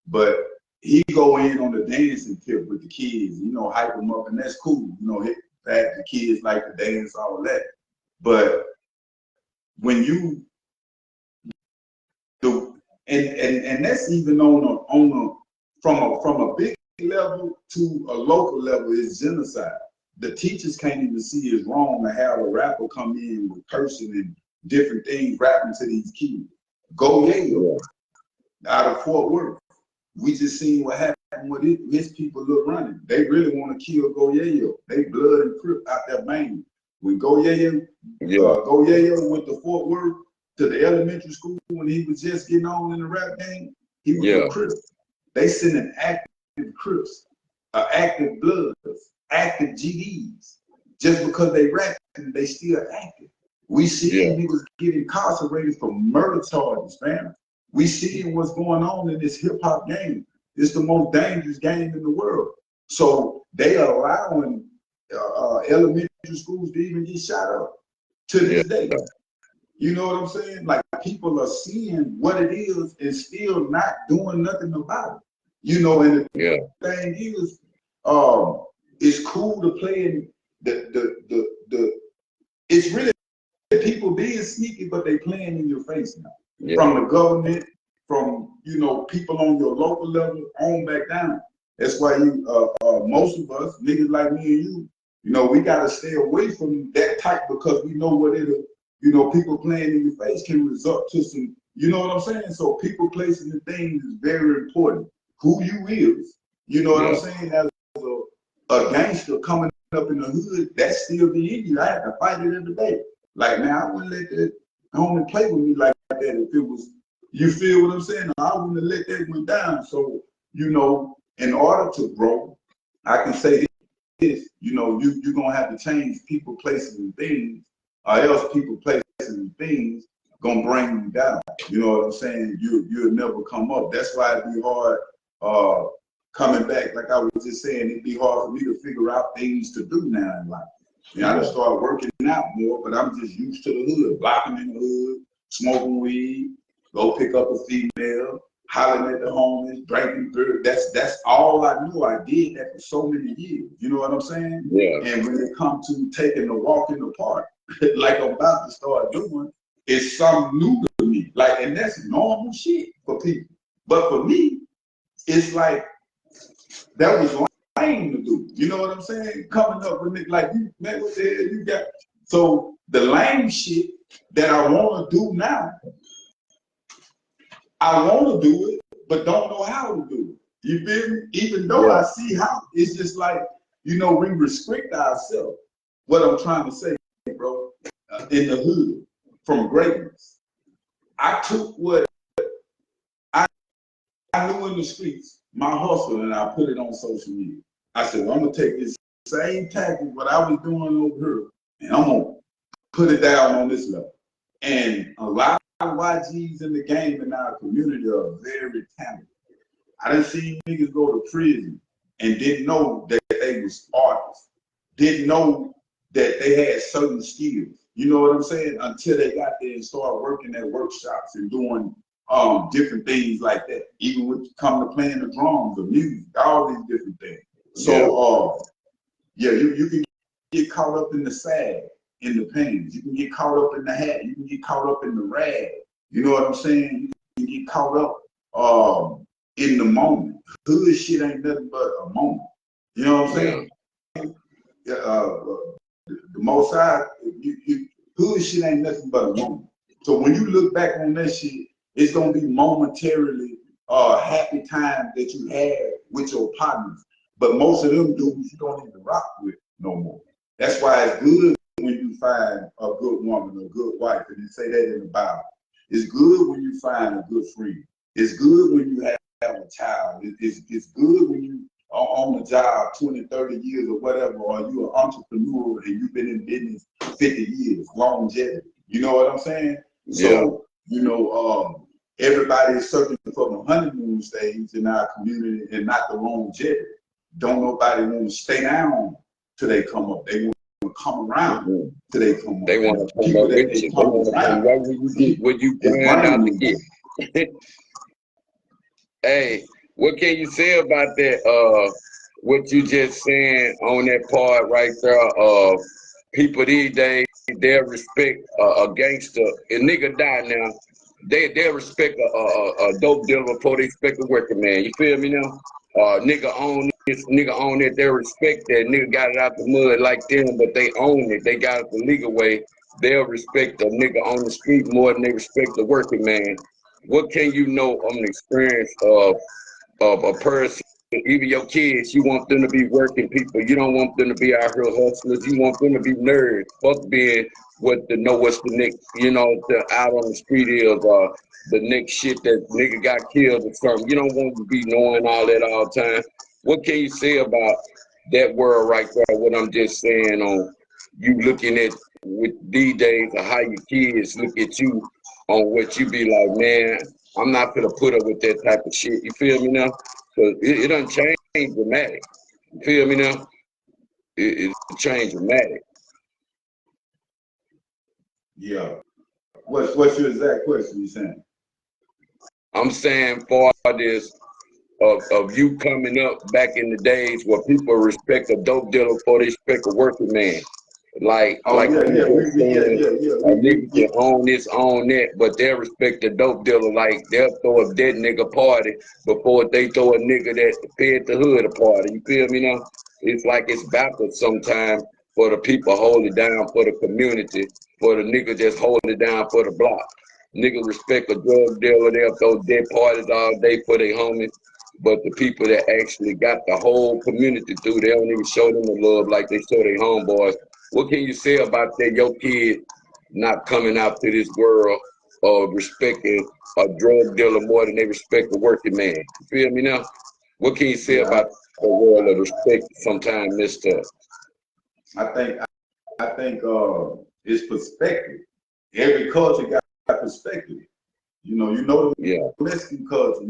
but he go in on the dancing tip with the kids, you know, hype them up, and that's cool. You know, the kids like to dance, all that. But when and that's even from a big level to a local level is genocide. The teachers can't even see it's wrong to have a rapper come in with cursing and different things rapping to these kids. Go Yayo out of Fort Worth. We just seen what happened with it. His people look running. They really want to kill Go Yayo. They blood and crip out there banging. When Go Yayo went to Fort Worth to the elementary school when he was just getting on in the rap game, he was a crip. They sent an active crips, active bloods, active GDs. Just because they rapping, they still active. We see niggas get incarcerated for murder charges, man. We see what's going on in this hip hop game. It's the most dangerous game in the world. So they are allowing elementary schools to even get shot up to this day. You know what I'm saying? Like people are seeing what it is and still not doing nothing about it. You know, and the thing is, it's cool to play in it's really people being sneaky, but they playing in your face now. From the government, from people on your local level on back down. That's why most of us, niggas like me and you, we gotta stay away from that type because we know what it'll, people playing in your face can result to some, you know what I'm saying? So people placing the things is very important. Who you is, you know what I'm saying? As a gangster coming up in the hood, that still be in you. I had to fight it every day. Like, man, I wouldn't let that homie play with me like that if it was, you feel what I'm saying? I wouldn't have let that one down. So, in order to grow, I can say this, you're going to have to change people, places, and things, or else people, places, and things going to bring you down. You know what I'm saying? You'll never come up. That's why it'd be hard coming back. Like I was just saying, it'd be hard for me to figure out things to do now in life. I just start working out more, but I'm just used to the hood, blocking in the hood, smoking weed, go pick up a female, hollering at the homeless, drinking beer. That's all I knew. I did that for so many years. You know what I'm saying? Yeah. And when it comes to taking a walk in the park, like I'm about to start doing, it's something new to me. Like, and that's normal shit for people. But for me, it's like that was lame to do. You know what I'm saying? Coming up with it like, you, man, what the hell you got? So the lame shit that I want to do now, I want to do it, but don't know how to do it. You feel me? Even though I see how, it's just like, we restrict ourselves. What I'm trying to say, bro, in the hood, from greatness. I took what I knew in the streets, my hustle, and I put it on social media. I said, well, I'm going to take this same tactic, what I was doing over here, and I'm going to put it down on this level. And a lot of YGs in the game in our community are very talented. I done seen niggas go to prison and didn't know that they was artists, didn't know that they had certain skills. You know what I'm saying? Until they got there and started working at workshops and doing different things like that. Even with coming to playing the drums, the music, all these different things. So you can get caught up in the sag, in the pains. You can get caught up in the hat. You can get caught up in the rag. You know what I'm saying? You can get caught up in the moment. Hood shit ain't nothing but a moment. You know what I'm saying? The most side, hood shit ain't nothing but a moment. So when you look back on that shit, it's gonna be momentarily happy time that you had with your partners. But most of them dudes you don't even rock with no more. That's why it's good when you find a good woman, a good wife, and you say that in the Bible. It's good when you find a good friend. It's good when you have a child. It's good when you are on the job 20, 30 years or whatever, or you're an entrepreneur and you've been in business 50 years, longevity. You know what I'm saying? So, everybody is searching for the honeymoon stage in our community and not the longevity. Don't nobody want to stay down till they come up. They want to come around till they come up. They want to come up with you. They want to come right when you get what you grind out to get. Hey, what can you say about that? What you just saying on that part right there? People these days, they'll respect a gangster. A nigga die now, they respect a dope dealer before they respect a working man. You feel me now? Nigga own this, nigga own it. They respect that. Nigga got it out the mud like them, but they own it. They got it the legal way. They'll respect a nigga on the street more than they respect the working man. What can you know on the experience of a person? Even your kids, you want them to be working people. You don't want them to be out here hustlers. You want them to be nerds. Fuck being what the know what's the next, you know, the out on the street is the next shit that nigga got killed or something. You don't want to be knowing all that all the time. What can you say about that world right there? What I'm just saying on you looking at with these days or how your kids look at you on what you be like, man, I'm not gonna put up with that type of shit. You feel me now? Cause it done changed dramatic. You feel me now? It changed dramatic. Yeah. What's your exact question you saying? I'm saying for this of you coming up back in the days where people respect a dope dealer before they respect a working man. Like Oh yeah, you yeah, just saying a nigga we can own this, own that, but they'll respect the dope dealer. Like they'll throw a dead nigga party before they throw a nigga that fed the hood a party. You feel me now? It's like it's backwards sometimes for the people hold it down for the community, for the nigga just hold it down for the block. Nigga respect a drug dealer, they'll throw dead parties all day for their homies. But the people that actually got the whole community through, they don't even show them the love like they show their homeboys. What can you say about that? Your kid not coming out to this world of respecting a drug dealer more than they respect the working man. You feel me now? What can you say yeah, about the world of respect sometimes missed up? I think I think it's perspective. Every culture got perspective. The Yeah, Mexican culture,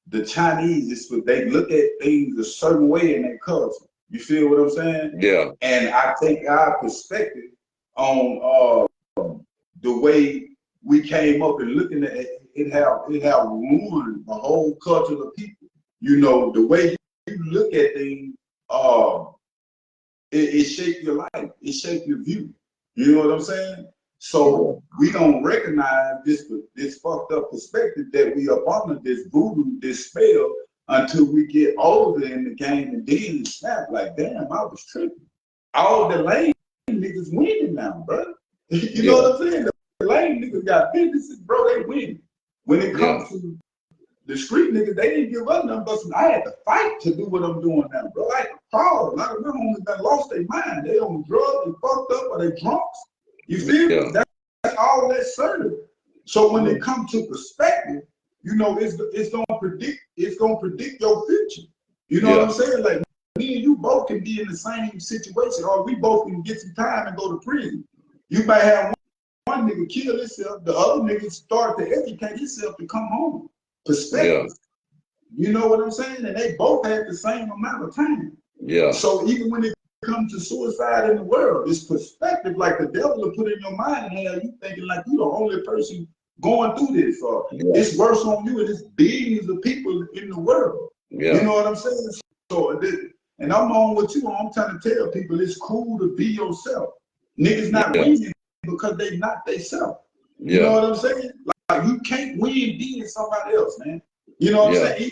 the Chinese, it's what they look at things a certain way in their culture. You feel what I'm saying? yeah, And I think our perspective on the way we came up and looking at it, it have ruined the whole culture of people. The way you look at things, it shaped your life. It shaped your view. You know what I'm saying? yeah, So we don't recognize this fucked up perspective that we are under this voodoo, this spell, until we get older in the game, and then it snap like, damn, I was tripping. All the lame niggas winning now, bro. You know yeah, what I'm saying? The lame niggas got businesses, bro. They win. When it yeah, comes to the street niggas, they didn't give up nothing but some. I had to fight to do what I'm doing now, bro. I had to crawl. A lot of them homies that lost their mind. They on drugs, they fucked up, or they drunks. You feel me? yeah, That's all that serve. So when it comes to perspective, it's gonna predict your future. You know what yeah, I'm saying? Like me and you both can be in the same situation, or we both can get some time and go to prison. You might have one nigga kill himself, the other nigga start to educate himself to come home. yeah, Perspective. You know what I'm saying? And they both had the same amount of time. yeah, So even when it comes to suicide in the world, it's perspective. Like the devil will put in your mind and have you thinking like you the only person going through this, or yeah, it's worse on you, and it's billions of people in the world. You yeah, know what I'm saying? So, and I'm on with you. I'm trying to tell people it's cool to be yourself. Niggas not yeah, winning because they not themselves. You know yeah, what I'm saying? Like you can't win being somebody else, man. You know what I'm yeah, saying?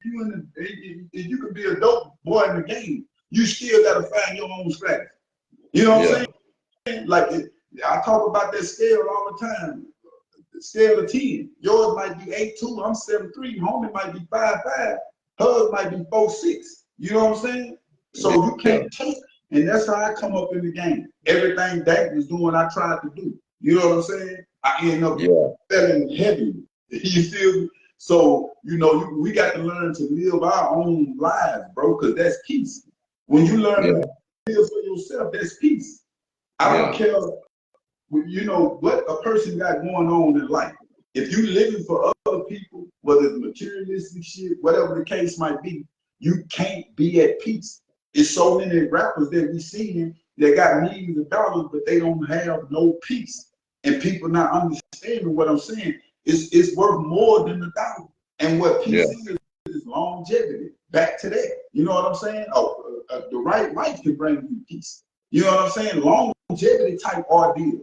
Even if you could be a dope boy in the game, you still gotta find your own strategy. You know what I'm yeah, saying? Like I talk about that scale all the time. The scale of 10. Yours might be 8'2", I'm 7'3", homie might be 5'5", hers might be 4'6". You know what I'm saying? So you yeah, can't take, and that's how I come up in the game. Everything Dak was doing, I tried to do. You know what I'm saying? I end up yeah, selling heavy. You feel me? So, we got to learn to live our own lives, bro, because that's peace. When you learn to yeah, live for yourself, that's peace. I don't yeah, care, what a person got going on in life. If you living for other people, whether it's materialistic shit, whatever the case might be, you can't be at peace. It's so many rappers that we see that got millions of dollars, but they don't have no peace. And people not understanding what I'm saying. It's worth more than the dollar. And what yeah, peace is longevity. Back to that. You know what I'm saying? The right life can bring you peace. You know what I'm saying? Longevity type ordeal.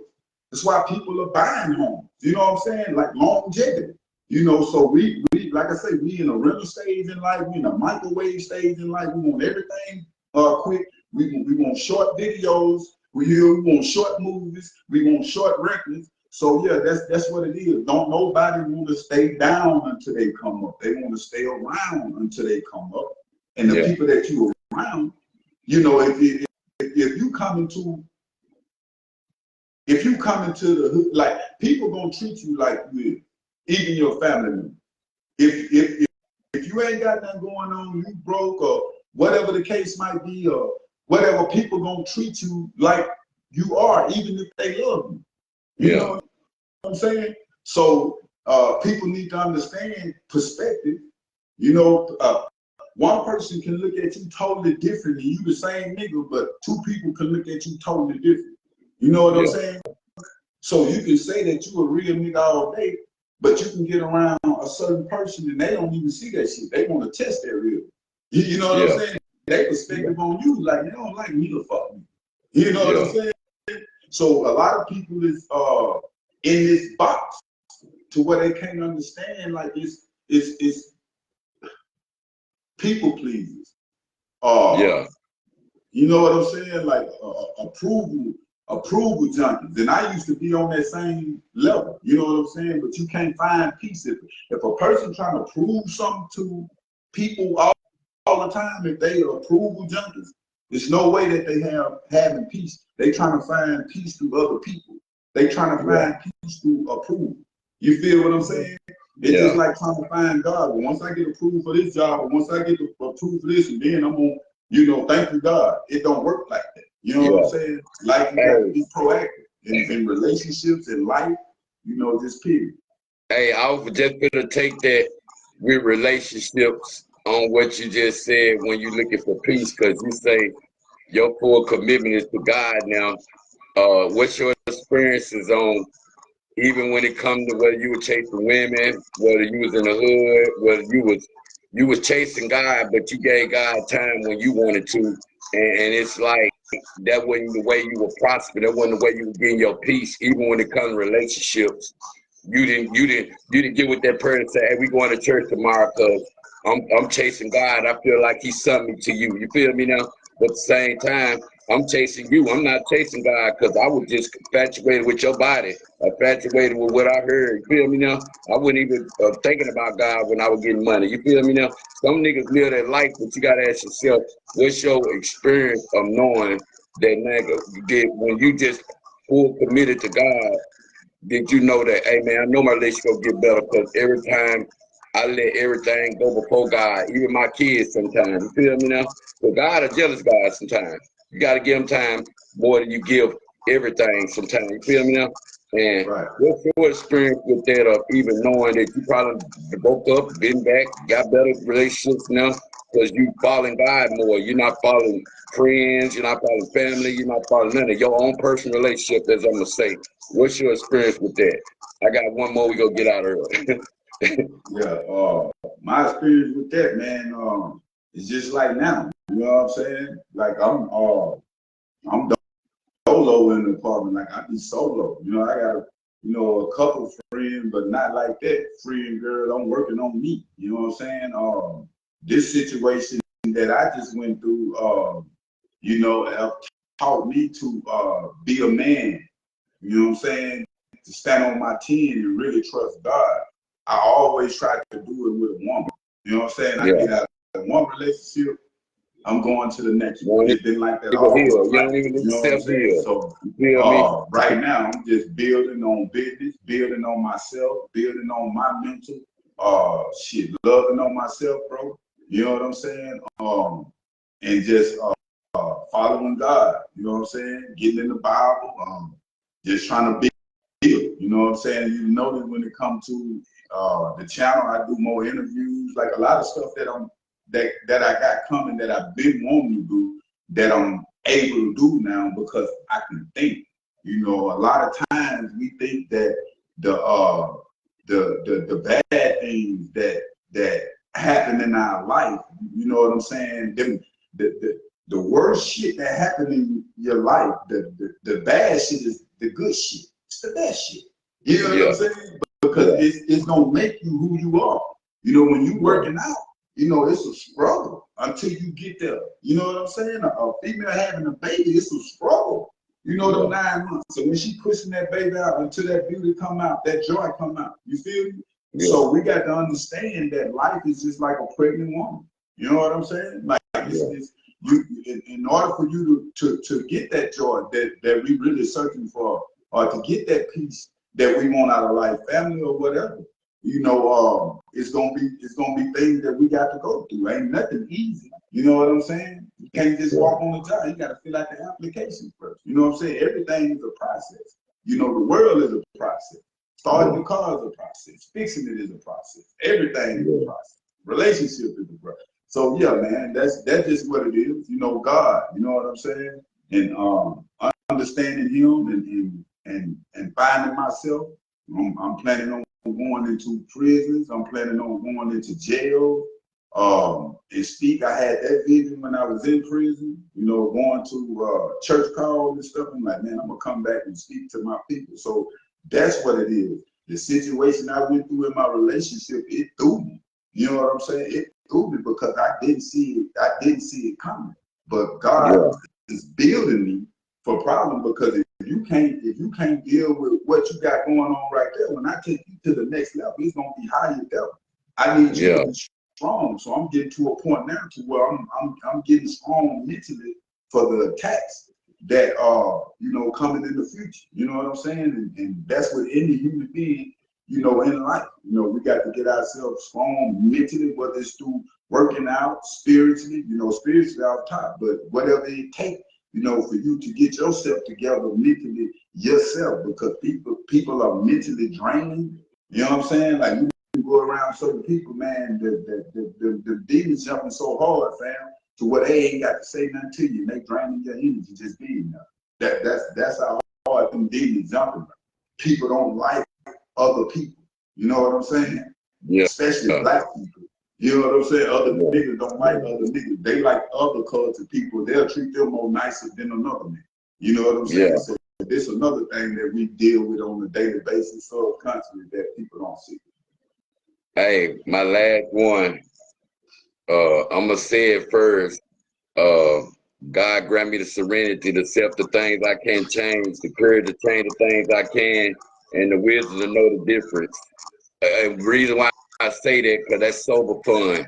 That's why people are buying homes. You know what I'm saying? Like longevity. You know, so we like I say, we in a rental stage in life, we in a microwave stage in life. We want everything quick. We want short videos. We want short movies. We want short records. So yeah, that's what it is. Don't nobody want to stay down until they come up. They want to stay around until they come up. And the people that you around, you know, if you come into the hood, like people gonna treat you like you, even your family member. If you ain't got nothing going on, you broke or whatever the case might be, or whatever, people gonna treat you like you are, even if they love you. You know what I'm saying? So people need to understand perspective. You know, one person can look at you totally different, and you the same nigga, but two people can look at you totally different. You know what I'm saying? So you can say that you a real nigga all day, but you can get around a certain person and they don't even see that shit. They want to test that real. You know what I'm saying? They perspective on you, like they don't like me to fuck me. You know what I'm saying? So a lot of people is in this box to where they can't understand, like it's people pleasers. You know what I'm saying? Like approval junkies. And I used to be on that same level. You know what I'm saying? But you can't find peace if a person trying to prove something to people all the time. If they are approval junkies, there's no way that they having peace. They trying to find peace through other people. They trying to find peace through approval. You feel what I'm saying? It's just like trying to find God. But once I get approved for this job, or once I get approved for this, and then I'm gonna, you know, thank you God. It don't work like that. You know what I'm saying? Like you got to be proactive in relationships and life. You know, just period. Hey, I was just gonna take that with relationships on what you just said when you looking for peace, because you say your full commitment is to God now. What's your experiences on, even when it comes to whether you were chasing women, whether you was in the hood, whether you was chasing God, but you gave God time when you wanted to, and it's like that wasn't the way you were prosper. That wasn't the way you were getting your peace. Even when it comes to relationships, you didn't get with that person and say, "Hey, we going to church tomorrow because I'm chasing God. I feel like He sent me to you." You feel me now? But at the same time, I'm chasing you. I'm not chasing God because I was just infatuated with your body, infatuated with what I heard. You feel me now? I wasn't even thinking about God when I was getting money. You feel me now? Some niggas live their life, but you gotta ask yourself, what's your experience of knowing that nigga did when you just full committed to God? Did you know that, hey man, I know my relationship will get better because every time I let everything go before God, even my kids sometimes, you feel me now? So God a jealous God sometimes. You got to give him time more than you give everything sometimes, you feel me now? And what's your experience with that, of even knowing that you probably broke up, been back, got better relationships now because you following God more. You're not following friends, you're not following family, you're not following none of your own personal relationship, as I'm going to say. What's your experience with that? I got one more we gonna get out early. My experience with that, man, is just like now. You know what I'm saying? Like I'm solo in the apartment. Like I be solo. You know, I got a couple friends, but not like that. Friend girl, I'm working on me. You know what I'm saying? This situation that I just went through, have taught me to be a man. You know what I'm saying? To stand on my 10 and really trust God. I always try to do it with a woman. You know what I'm saying? I get out of one relationship, I'm going to the next one. It's been like that all my life. You know what I'm saying? So right now, I'm just building on business, building on myself, building on my mental, loving on myself, bro. You know what I'm saying? And just following God. You know what I'm saying? Getting in the Bible, just trying to build. You know what I'm saying? You notice when it comes to the channel, I do more interviews, like a lot of stuff that I got coming that I've been wanting to do, that I'm able to do now because I can think. You know, a lot of times we think that the bad things that happen in our life, you know what I'm saying? The worst shit that happened in your life, the bad shit is the good shit. master that shit. You know what I'm saying? Because it's gonna make you who you are. You know, when you working out, you know, it's a struggle until you get there. You know what I'm saying? A female having a baby, it's a struggle. You know, those 9 months. So when she pushing that baby out until that beauty come out, that joy come out. You feel me? So we got to understand that life is just like a pregnant woman. You know what I'm saying? Like in order for you to get that joy that we really searching for, or to get that peace that we want out of life, family or whatever, you know, it's gonna be things that we got to go through. Ain't nothing easy. You know what I'm saying? You can't just walk on the job. You got to fill out the application first. You know what I'm saying? Everything is a process. You know, the world is a process. Starting the car is a process. Fixing it is a process. Everything is a process. Relationship is a process. So yeah, man, that's just what it is. You know, God. You know what I'm saying? And understanding Him and finding myself. I'm planning on going into prisons. I'm planning on going into jail. And speak. I had that vision when I was in prison, you know, going to church calls and stuff. I'm like, man, I'm gonna come back and speak to my people. So that's what it is. The situation I went through in my relationship, it threw me. You know what I'm saying? It threw me because I didn't see it. I didn't see it coming. But God is building me for problem, because if you can't deal with what you got going on right there, when I take you to the next level, it's gonna be higher level. I need you to be strong. So I'm getting to a point now to where I'm getting strong mentally for the attacks that are, you know, coming in the future. You know what I'm saying? And that's what any human being, you know, in life. You know, we got to get ourselves strong mentally, whether it's through working out, spiritually, you know, spiritually off top, but whatever it takes, you know, for you to get yourself together mentally yourself, because people are mentally draining. You know what I'm saying? Like, you go around certain people, man, the demons jumping so hard, fam, to where they ain't got to say nothing to you. And they draining your energy just being there. That's how hard them demons jumping. People don't like other people. You know what I'm saying? Yeah. Especially black people. You know what I'm saying? Other niggas don't like other niggas. They like other culture people. They'll treat them more nicer than another man. You know what I'm saying? So this is another thing that we deal with on a daily basis, subconsciously, that people don't see. Hey, my last one. I'm gonna say it first. God grant me the serenity to accept the things I can't change, the courage to change the things I can, and the wisdom to know the difference. And the reason why I say that, because that's sober fun.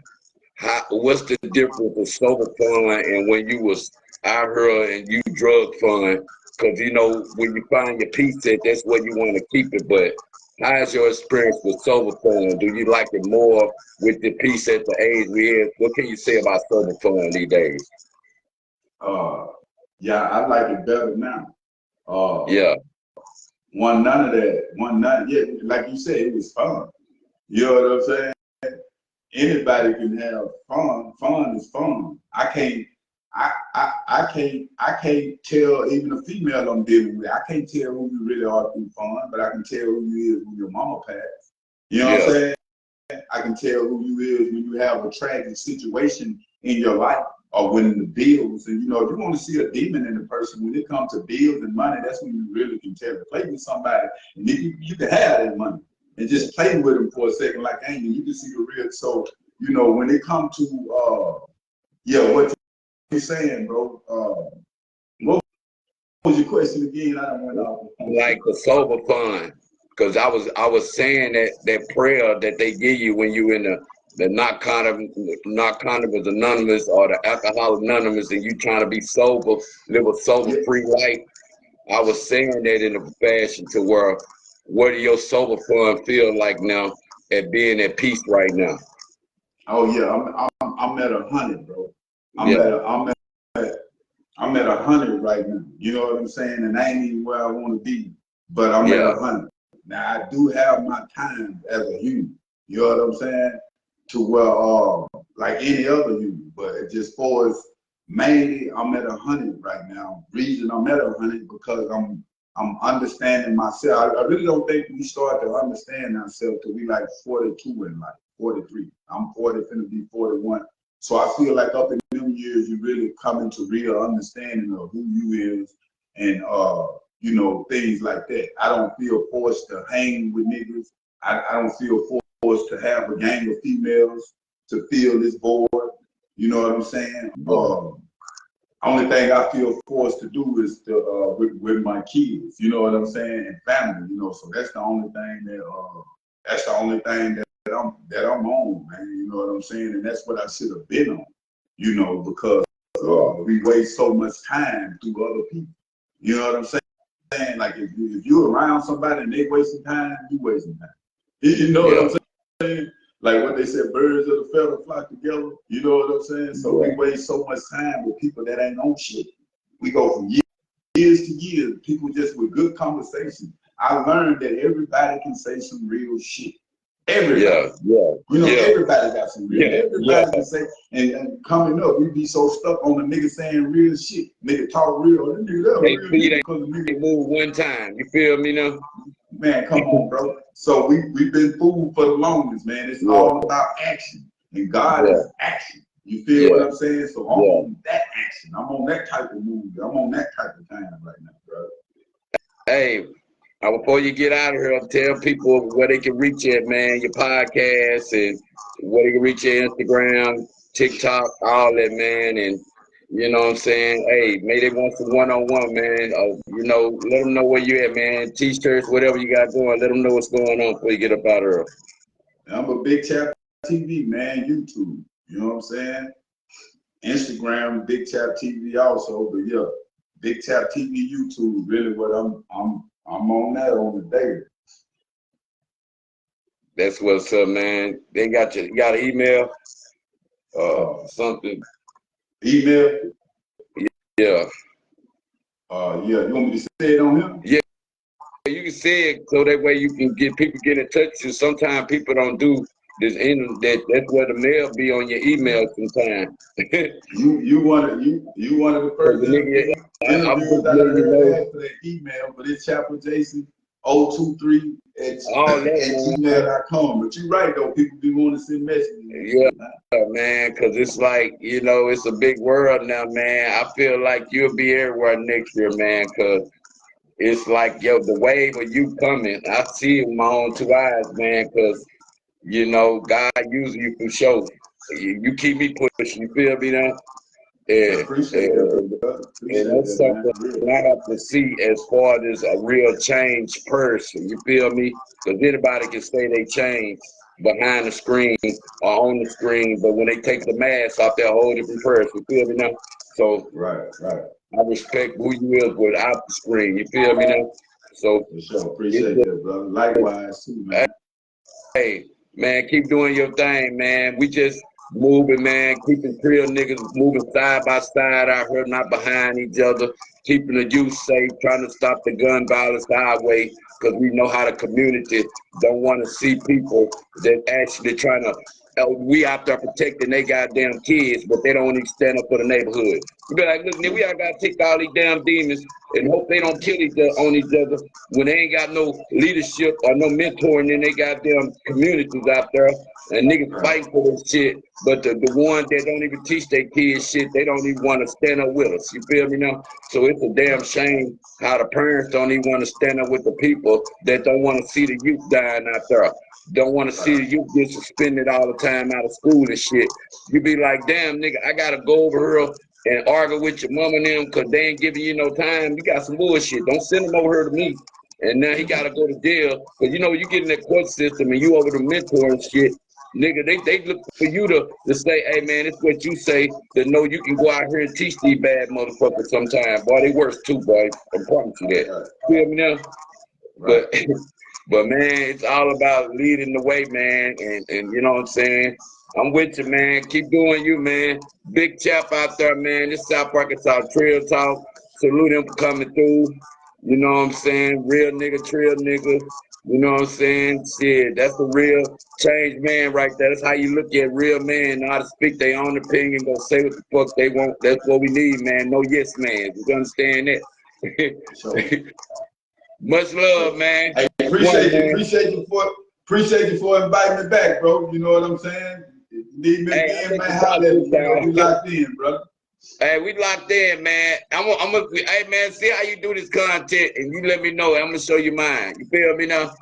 What's the difference of sober fun and when you was out here and you drug fun? Because, you know, when you find your peace set, that's where you want to keep it. But how's your experience with sober fun? Do you like it more with the peace at the age we is? What can you say about sober fun these days? Yeah, I like it better now. Yeah. None of that. Yeah, like you said, it was fun. You know what I'm saying? Anybody can have fun. Fun is fun. I can't tell even a female I'm dealing with. I can't tell who you really are through fun, but I can tell who you is when your mama passed. You know what I'm saying? I can tell who you is when you have a tragic situation in your life, or when the bills. And you know, if you want to see a demon in a person, when it comes to bills and money, that's when you really can tell. Play with somebody, and you can have that money and just play with them for a second, like Angel. You can see the real. So you know, when it comes to what you're saying, bro. What was your question again? I don't know. Like the sober fun. Because I was saying that prayer that they give you when you in the Narcotics Anonymous or the Alcoholics Anonymous, and you trying to be sober, live a sober free life. I was saying that in a fashion to where, what do your sober fun feel like now at being at peace right now? Oh yeah, I'm at 100, bro. I'm at 100 right now. You know what I'm saying? And I ain't even where I want to be, but I'm at 100. Now I do have my time as a human. You know what I'm saying? To where like any other human, but it just for us, mainly I'm at 100 right now. Reason I'm at 100 because I'm understanding myself. I really don't think we start to understand ourselves till we like 42 in life, 43. I'm 40, finna be 41. So I feel like up in them years, you really come into real understanding of who you is, and you know, things like that. I don't feel forced to hang with niggas. I don't feel forced to have a gang of females to fill this board. You know what I'm saying? Only thing I feel forced to do is to with my kids. You know what I'm saying? And family. You know, so that's the only thing that I'm on, man. You know what I'm saying? And that's what I should have been on. You know, because we waste so much time through other people. You know what I'm saying? Like if you're around somebody and they wasting time, you wasting time. You know what I'm saying? Like what they said, birds of the feather flock together. You know what I'm saying? So we waste so much time with people that ain't on shit. We go from years to years, people just with good conversation. I learned that everybody can say some real shit. Everybody. You know, everybody got some real. Everybody can say, and coming up, we be so stuck on the nigga saying real shit. Nigga talk real. That nigga that real because the nigga move one time. You feel me now? Man, come on, bro. So we've been fooled for the longest, man. It's all about action. And God is action. You feel what I'm saying? So I'm on that action. I'm on that type of movie. I'm on that type of time right now, bro. Hey, before you get out of here, tell people where they can reach you at, man, your podcast and where they can reach your Instagram, TikTok, all that, man. And you know what I'm saying? Hey, maybe they want some one-on-one, man. You know, let them know where you at, man. T-shirts, whatever you got going, let them know what's going on before you get up out of here. I'm a Bigg Chap TV, man, YouTube. You know what I'm saying? Instagram, Bigg Chap TV also, but yeah, Bigg Chap TV, YouTube, really what I'm on that on the daily. That's what's up, man. They got you got an email? Something. Email? Yeah. You want me to say it on him? Yeah, you can say it so that way you can get people get in touch with you. Sometimes people don't do this that's where the mail be on your email sometimes. you one of the first interviews that I had for that email, but it's Chapel Jason 023 at gmail.com. But you're right though, people be wanting to send messages. Yeah, man, because it's like, you know, it's a big world now, man. I feel like you'll be everywhere next year, man, because it's like, yo, the wave of you coming. I see it with my own two eyes, man, because, you know, God uses you for sure. You keep me pushing, you feel me now? And that's something I have to see as far as a real change person, you feel me? Because anybody can say they change behind the screen or on the screen, but when they take the mask off, they're a whole different person, you feel me now? So right. I respect who you is without the screen, you feel me now? So for sure, appreciate that, brother. Likewise too, man. Hey, man, keep doing your thing, man. We just moving, man, keeping real niggas moving side by side out here, not behind each other, keeping the youth safe, trying to stop the gun violence highway, because we know how the community don't want to see people that actually trying to, we out there protecting they goddamn kids, but they don't even stand up for the neighborhood. You be like, look, nigga, we all gotta take all these damn demons and hope they don't kill each other on each other when they ain't got no leadership or no mentoring in they goddamn communities out there. And niggas fight for this shit, but the ones that don't even teach their kids shit, they don't even want to stand up with us. You feel me now? So it's a damn shame how the parents don't even want to stand up with the people that don't want to see the youth dying out there. Don't want to see the youth get suspended all the time out of school and shit. You be like, damn, nigga, I got to go over here and argue with your mom and them because they ain't giving you no time. You got some bullshit. Don't send them over here to me. And now he got to go to jail. Because, you know, you get in that court system and you over the mentor and shit. Nigga, they look for you to say, hey, man, it's what you say, to know you can go out here and teach these bad motherfuckers sometime. Boy, they worse too, boy. I promise you that. Feel me now? Right. But, man, it's all about leading the way, man. And you know what I'm saying? I'm with you, man. Keep doing you, man. Bigg Chap out there, man. This South Arkansas Trail Talk. Salute him for coming through. You know what I'm saying? Real nigga, trail nigga. You know what I'm saying? Shit, that's a real change man right there. That's how you look at real men. Know how to speak their own opinion, go say what the fuck they want. That's what we need, man. No yes man. You understand that? Much love, man. Hey, appreciate you for inviting me back, bro. You know what I'm saying? If you need me again, man, holler at me. You know, we locked in, brother. Hey, we locked in, man. Hey, man, see how you do this content, and you let me know. I'm gonna show you mine. You feel me now?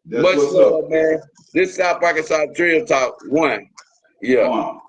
That's Much what's up. love, man. This South Arkansas Drill Talk 1. Yeah. One.